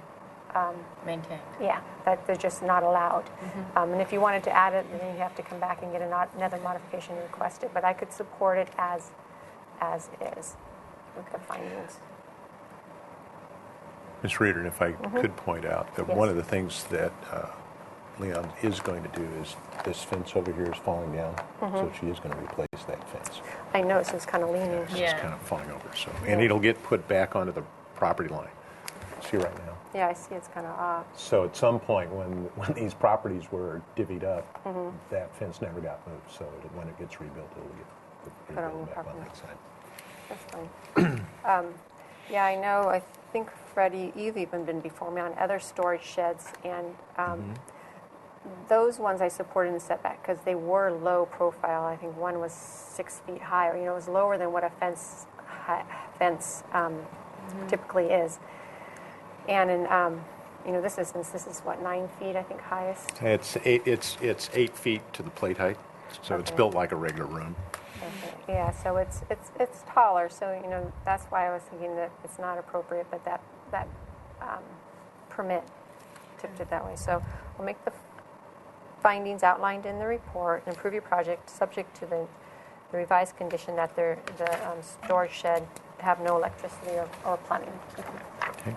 Maintained. yeah, that they're just not allowed. And if you wanted to add it, then you have to come back and get another modification requested. But I could support it as is with the findings. Ms. Reardon, if I could point out that Yes. one of the things that Leon is going to do is this fence over here is falling down, so she is going to replace that fence. I noticed it's kind of leaning. It's Yeah. just kind of falling over. So, and it'll get put back onto the property line. See right now. Yeah, I see it's kind of off. So at some point when these properties were divvied up, that fence never got moved. So when it gets rebuilt, it'll get Put on rebuilt the back on property. that side. That's fine. Yeah, I know. I think, Freddie, you've even been before me on other storage sheds, and those ones I supported in the setback because they were low profile. I think one was 6 feet high, or it was lower than what a fence typically is. And in this instance, this is what, 9 feet, I think, highest. It's 8 feet to the plate height, so it's Okay. built like a regular room. Okay. Yeah, so it's taller. So that's why I was thinking that it's not appropriate, but that permit tipped it that way. So we'll make the findings outlined in the report and approve your project subject to the revised condition that the storage shed have no electricity or plumbing. Okay.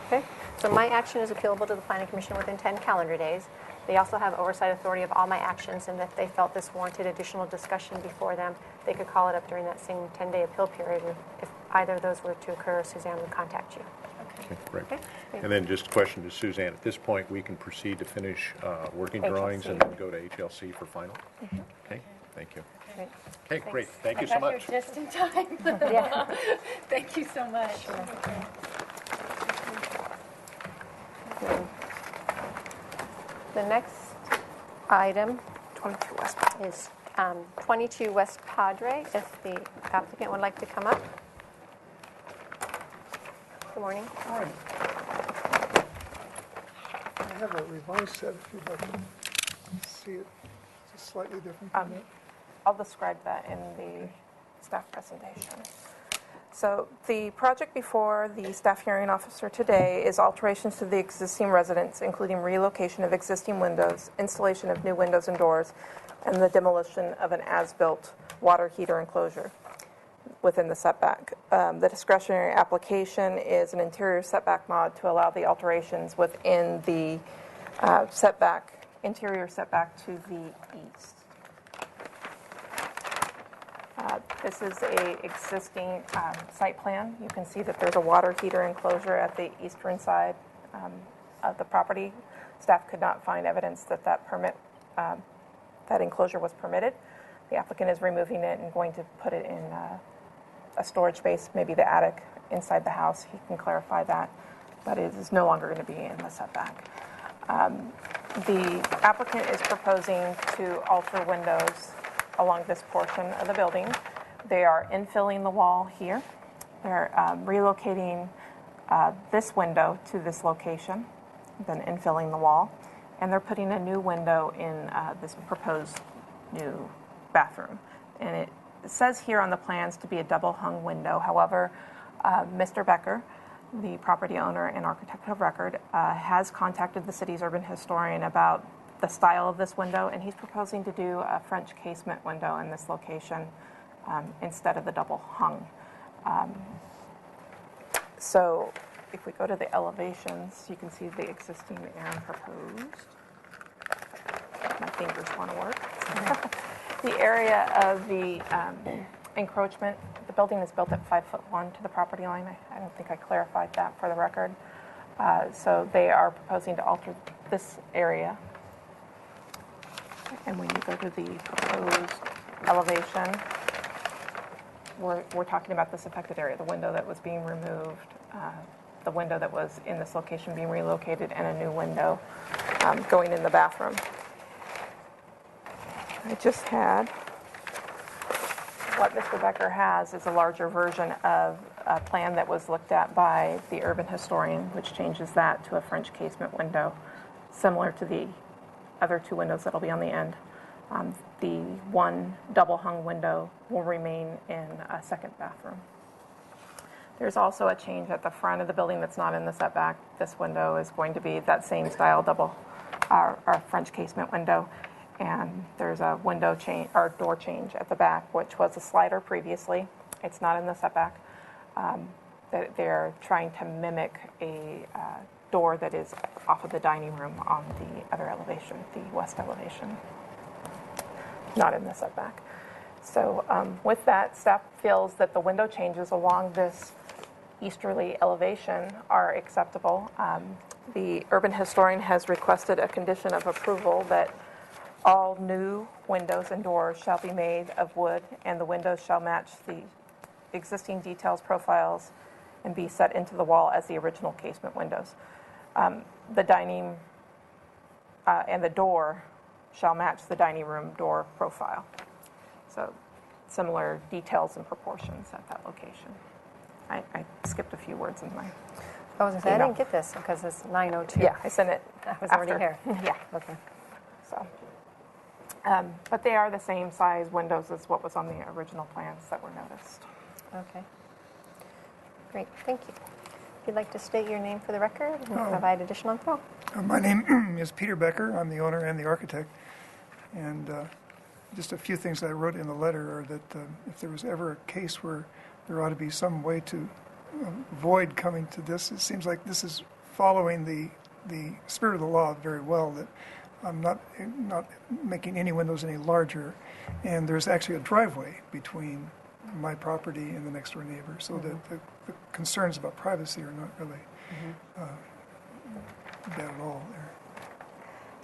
Okay, so my action is appealable to the Planning Commission within 10 calendar days. They also have oversight authority of all my actions, and if they felt this warranted additional discussion before them, they could call it up during that same 10-day appeal period. And if either of those were to occur, Suzanne would contact you. Okay, great. Okay. And then just a question to Suzanne. At this point, we can proceed to finish working HLC. drawings and then go to HLC for final? Okay, thank you. Great. Okay, great. Thank you I so got much. here just in time. Yeah. Thank you so much. The next item 22 West is 22 West Padre. If the applicant would like to come up. Good morning. All right. I have a revised set if you'd like to see it. It's slightly different from that. I'll describe that in the staff presentation. So the project before the staff hearing officer today is alterations to the existing residence, including relocation of existing windows, installation of new windows and doors, and the demolition of an as-built water heater enclosure within the setback. The discretionary application is an interior setback mod to allow the alterations within the interior setback to the east. This is a existing site plan. You can see that there's a water heater enclosure at the eastern side of the property. Staff could not find evidence that that enclosure was permitted. The applicant is removing it and going to put it in a storage space, maybe the attic inside the house, he can clarify that, but it is no longer going to be in the setback. The applicant is proposing to alter windows along this portion of the building. They are infilling the wall here. They're relocating this window to this location, then infilling the wall, and they're putting a new window in this proposed new bathroom. And it says here on the plans to be a double hung window. However, Mr. Becker, the property owner and architect of record, has contacted the city's urban historian about the style of this window, and he's proposing to do a French casement window in this location instead of the double hung. So if we go to the elevations, you can see the existing and proposed. My fingers want to work. The area of the encroachment, the building is built at 5'1" to the property line. I don't think I clarified that for the record. So they are proposing to alter this area. And when you go to the proposed elevation, we're talking about this affected area, the window that was being removed, the window that was in this location being relocated, and a new window going in the bathroom. I just had, what Mr. Becker has is a larger version of a plan that was looked at by the urban historian, which changes that to a French casement window, similar to the other two windows that'll be on the end. The one double hung window will remain in a second bathroom. There's also a change at the front of the building that's not in the setback. This window is going to be that same style double or French casement window. And there's a window change or door change at the back, which was a slider previously. It's not in the setback. They're trying to mimic a door that is off of the dining room on the other elevation, the west elevation. Not in the setback. So with that, staff feels that the window changes along this easterly elevation are acceptable. The urban historian has requested a condition of approval that all new windows and doors shall be made of wood, and the windows shall match the existing details profiles and be set into the wall as the original casement windows. The dining and the door shall match the dining room door profile. So similar details and proportions at that location. I skipped a few words in my I was going to say, I didn't get this because it's 9:02. Yeah, I sent it I was after. already here. Yeah. Okay. So, but they are the same size windows as what was on the original plans that were noticed. Okay. Great, thank you. If you'd like to state your name for the record and provide additional info. My name is Peter Becker. I'm the owner and the architect. And just a few things I wrote in the letter are that if there was ever a case where there ought to be some way to avoid coming to this, it seems like this is following the spirit of the law very well, that I'm not making any windows any larger, and there's actually a driveway between my property and the next door neighbor, so that the concerns about privacy are not really bad at all there.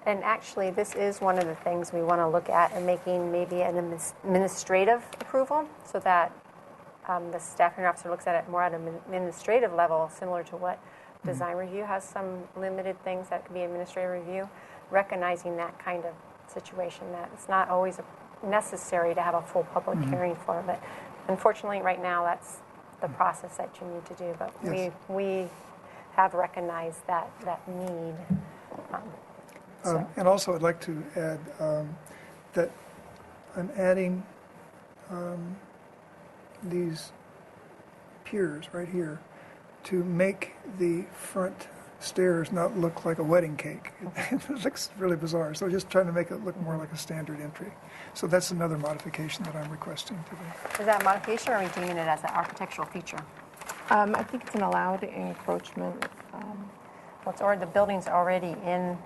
And actually, this is one of the things we want to look at in making maybe an administrative approval, so that the staff hearing officer looks at it more at an administrative level, similar to what design review has some limited things that could be administrative review, recognizing that kind of situation, that it's not always necessary to have a full public hearing for, but unfortunately right now that's the process that you need to do, but Yes. we have recognized that need. And also I'd like to add that I'm adding these piers right here to make the front stairs not look like a wedding cake. It looks really bizarre, so just trying to make it look more like a standard entry. So that's another modification that I'm requesting today. Is that a modification, or are we doing it as an architectural feature? I think it's an allowed encroachment. The building's already in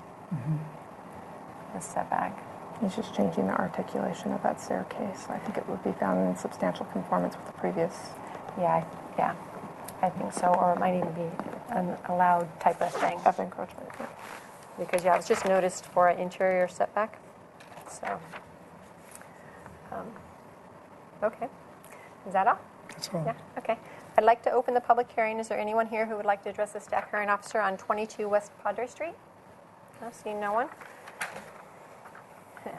the setback. He's just changing the articulation of that staircase. I think it would be found in substantial conformance with the previous. Yeah, I think so, or it might even be an allowed type of thing. Of encroachment, yeah. Because, it was just noticed for an interior setback, so. Okay, is that all? That's all. Yeah, okay. I'd like to open the public hearing. Is there anyone here who would like to address the staff hearing officer on 22 West Padre Street? I see no one.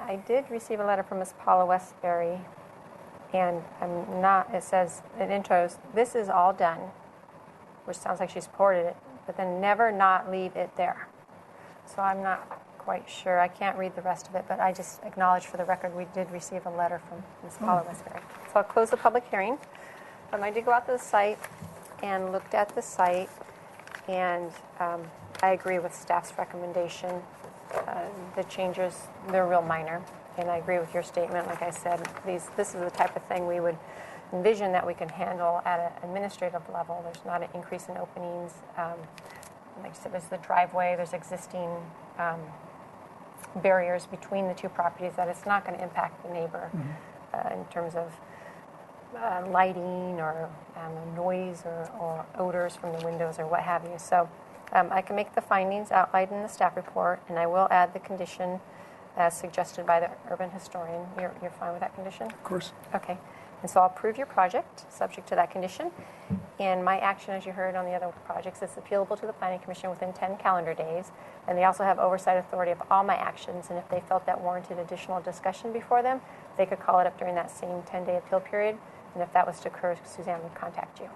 I did receive a letter from Ms. Paula Westbury, and it says, it intros, "This is all done," which sounds like she supported it, but then never not leave it there. So I'm not quite sure. I can't read the rest of it, but I just acknowledge for the record we did receive a letter from Ms. Paula Westbury. So I'll close the public hearing. I did go out to the site and looked at the site, and I agree with staff's recommendation. The changes, they're real minor, and I agree with your statement. Like I said, this is the type of thing we would envision that we can handle at an administrative level. There's not an increase in openings. Like I said, there's the driveway, there's existing barriers between the two properties that it's not going to impact the neighbor in terms of lighting or noise or odors from the windows or what have you. So I can make the findings outlined in the staff report, and I will add the condition as suggested by the urban historian. You're fine with that condition? Of course. Okay. And so I'll approve your project subject to that condition. And my action, as you heard on the other projects, is appealable to the Planning Commission within 10 calendar days. And they also have oversight authority of all my actions. And if they felt that warranted additional discussion before them, they could call it up during that same 10-day appeal period. And if that was to occur, Suzanne would contact you.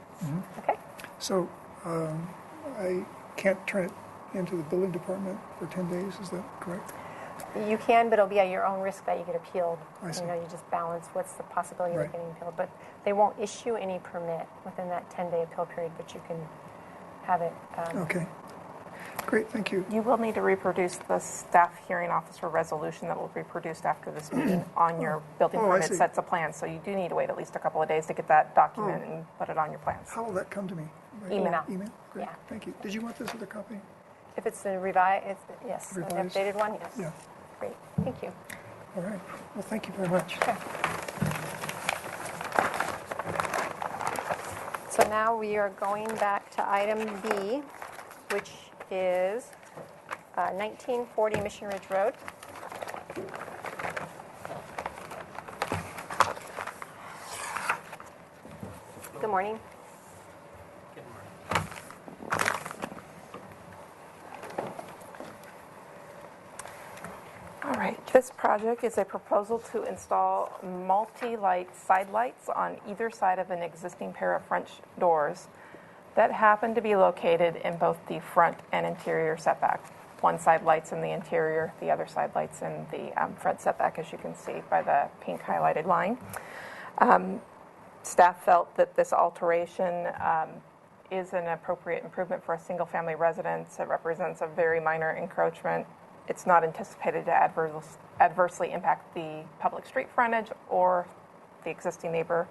Okay? So I can't turn it into the building department for 10 days, is that correct? You can, but it'll be at your own risk that you get appealed. I see. You just balance what's the possibility Right. of getting appealed. But they won't issue any permit within that 10-day appeal period, but you can have it. Okay. Great, thank you. You will need to reproduce the staff hearing officer resolution that will be produced after this meeting on your building Oh, I permit see. sets of plans. So you do need to wait at least a couple of days to get that document and put it on your plans. How will that come to me? By Email. Email? Great, Yeah. thank you. Did you want this other copy? If it's the revised, yes, the Revised? updated one, yes. Yeah. Great, thank you. All right. Well, thank you very much. Okay. So now we are going back to item B, which is 1940 Mission Ridge Road. Good morning. All right, this project is a proposal to install multi-light side lights on either side of an existing pair of French doors that happen to be located in both the front and interior setback. One side lights in the interior, the other side lights in the front setback, as you can see by the pink highlighted line. Staff felt that this alteration is an appropriate improvement for a single-family residence. It represents a very minor encroachment. It's not anticipated to adversely impact the public street frontage or the existing neighbor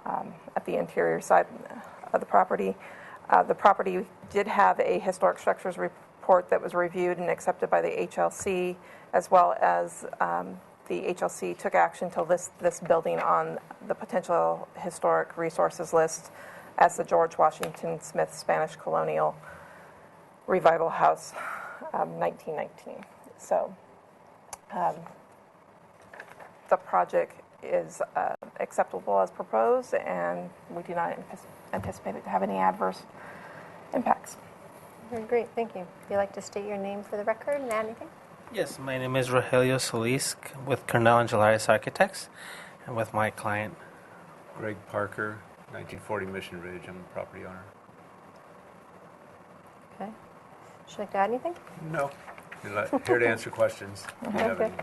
at the interior side of the property. The property did have a historic structures report that was reviewed and accepted by the HLC, as well as the HLC took action to list this building on the potential historic resources list as the George Washington Smith Spanish Colonial Revival House, 1919. So the project is acceptable as proposed, and we do not anticipate it to have any adverse impacts. Very great, thank you. Would you like to state your name for the record and add anything? Yes, my name is Rogelio Solis with Cornell and Gelaris Architects, and with my client. Greg Parker, 1940 Mission Ridge. I'm the property owner. Okay. Would you like to add anything? No. Here to answer questions. If you have Okay. any.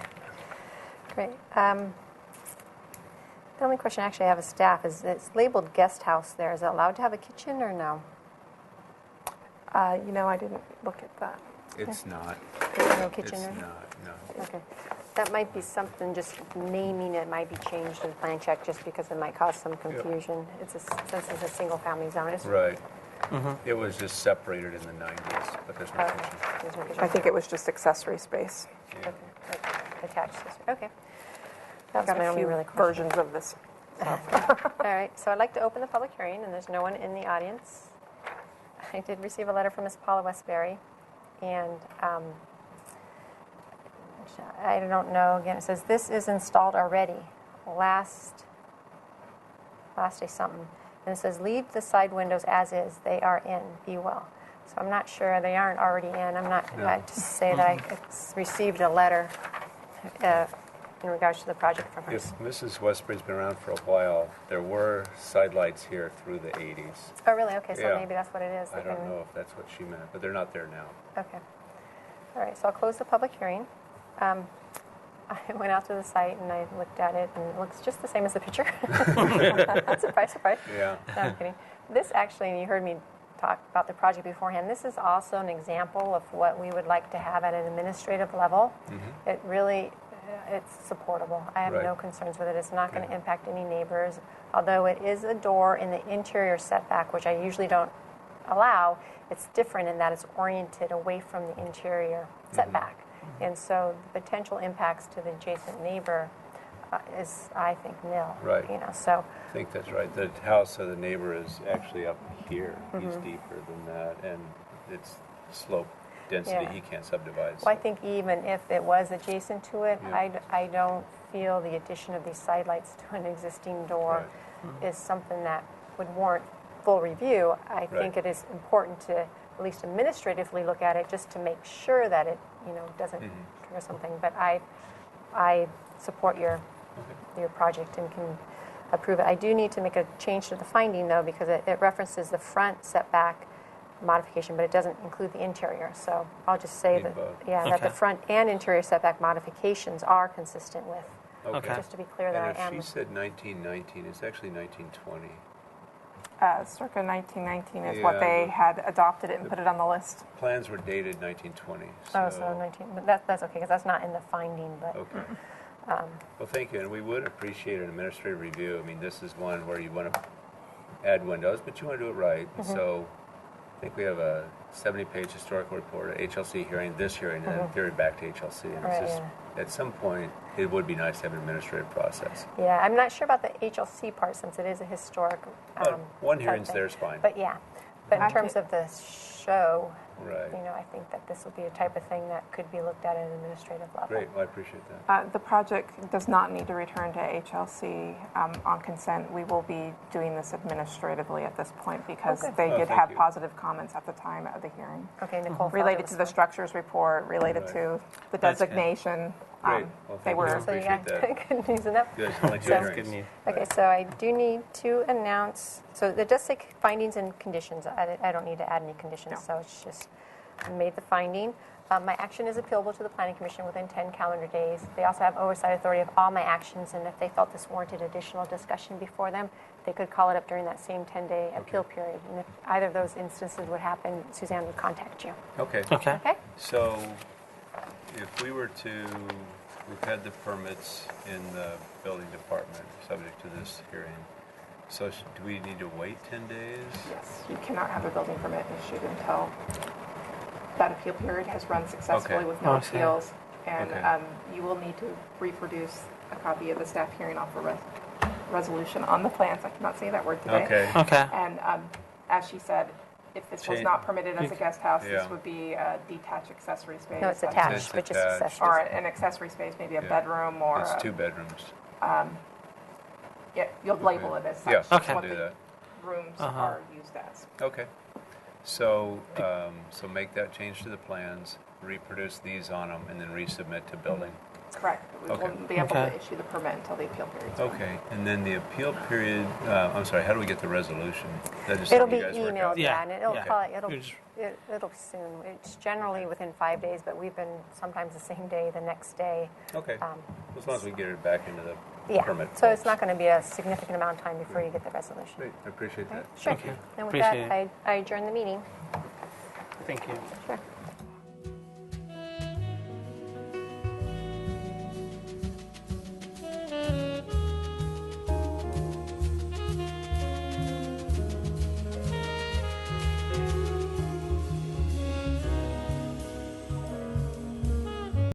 Great. The only question I actually have as staff is it's labeled guest house there. Is it allowed to have a kitchen or no? I didn't look at that. It's not. There's no kitchen It's there? not, no. Okay. That might be something, just naming it might be changed in plan check just because it might cause some confusion. Since it's a single family zone. Right. It was just separated in the 90s, but there's no kitchen. There's no kitchen. I think it was just accessory space. Yeah. Okay. Attached system. Okay. I've That's got my a only few really question. versions of this. All right, so I'd like to open the public hearing, and there's no one in the audience. I did receive a letter from Ms. Paula Westbury, and I don't know, again, it says, this is installed already, last day something. And it says, leave the side windows as is. They are in. Be well. So I'm not sure they aren't already in. I'm not, I just say that I received a letter in regards to the project from her. If Mrs. Westbury's been around for a while, there were side lights here through the 80s. Oh, really? Okay, so Yeah. maybe that's what it is. I don't know if that's what she meant, but they're not there now. Okay. All right, so I'll close the public hearing. I went out to the site and I looked at it, and it looks just the same as the picture. Surprise, surprise. Yeah. No, I'm kidding. This actually, and you heard me talk about the project beforehand, this is also an example of what we would like to have at an administrative level. It really, it's supportable. I have Right. no concerns with it. It's not going to impact any neighbors. Although it is a door in the interior setback, which I usually don't allow, it's different in that it's oriented away from the interior setback. And so the potential impacts to the adjacent neighbor is, I think, nil. Right. You know, so I think that's right. The house of the neighbor is actually up here. He's deeper than that, and it's slope density. Yeah. He can't subdivide. well, I think even if it was adjacent to it, Yeah. I don't feel the addition of these sidelights to an existing door Right. is something that would warrant full review. I think Right. it is important to at least administratively look at it just to make sure that it, you know, doesn't trigger something. But I support your project and can approve it. I do need to make a change to the finding, though, because it references the front setback modification, but it doesn't include the interior. So I'll just say Need that, both. that the Okay. front and interior setback modifications are consistent with, Okay. just to be clear that And I if am. she said 1919, it's actually 1920. Circa 1919 is what Yeah, they but- had adopted it and put it on the list. Plans were dated 1920. Oh, so 19, but that's okay, because that's not in the finding, but. Okay. Well, thank you, and we would appreciate an administrative review. I mean, this is one where you want to add windows, but you want to do it right. So I think we have a 70-page historical report, a HLC hearing, this hearing, and then theory back to HLC. And Right, it's just, at some point, it would be nice to have an administrative process. Yeah, I'm not sure about the HLC part since it is a historic. But one type hearing's thing. there is fine. But yeah, but in terms of the show, Right. you know, I think that this will be a type of thing that could be looked at at an administrative level. Great, well, I appreciate that. The project does not need to return to HLC on consent. We will be doing this administratively at this point because Okay. they Oh, did thank have you. positive comments at the time of the hearing. Okay, Nicole. felt it Related was to the fine. structures report, related Right. to the That's good. designation. Great. Well, They thank were you. So you Appreciate got that. good news enough. Good, I like So- your That's hearings. good news. Okay, so I do need to announce, so it does say findings and conditions. I don't need to add any conditions, No. so it's just, I made the finding. My action is appealable to the Planning Commission within 10 calendar days. They also have oversight authority of all my actions, and if they felt this warranted additional discussion before them, they could call it up during that same 10-day appeal period. And if either of those instances would happen, Suzanne would contact you. Okay. Okay. Okay? So if we were to, we've had the permits in the building department subject to this hearing. So do we need to wait 10 days? Yes, you cannot have a building permit issued until that appeal period has run successfully Okay. with no I see. appeals. And Okay. you will need to reproduce a copy of the staff hearing offer resolution on the plans. I cannot say that word today. Okay. Okay. And as she said, if this was Change- not permitted as a guest house, Yeah. this would be a detached accessory space. No, it's That's- attached, It's but just attached. accessories. Or an accessory space, maybe a Yeah. bedroom or, It's 2 bedrooms. yeah, you'll label it as such. Yeah, That's Okay. what do the that. rooms Uh-huh. are used as. Okay. So, so make that change to the plans, reproduce these on them, and then resubmit to building. Correct. We Okay. won't be able Okay. to issue the permit until the appeal period's done. Okay, and then the appeal period, I'm sorry, how do we get the resolution? Is that just It'll something be you guys work emailed, out? yeah, Yeah, and it'll yeah. probably, it'll You just- it'll be soon. It's generally within 5 days, but we've been sometimes the same day, the next day. Okay, as long as we get it back into the Yeah, permit. so it's folks. not going to be a significant amount of time before you get the resolution. Great, I appreciate that. Sure. Thank you. And with Appreciate that, I adjourn the meeting. Thank you. Sure.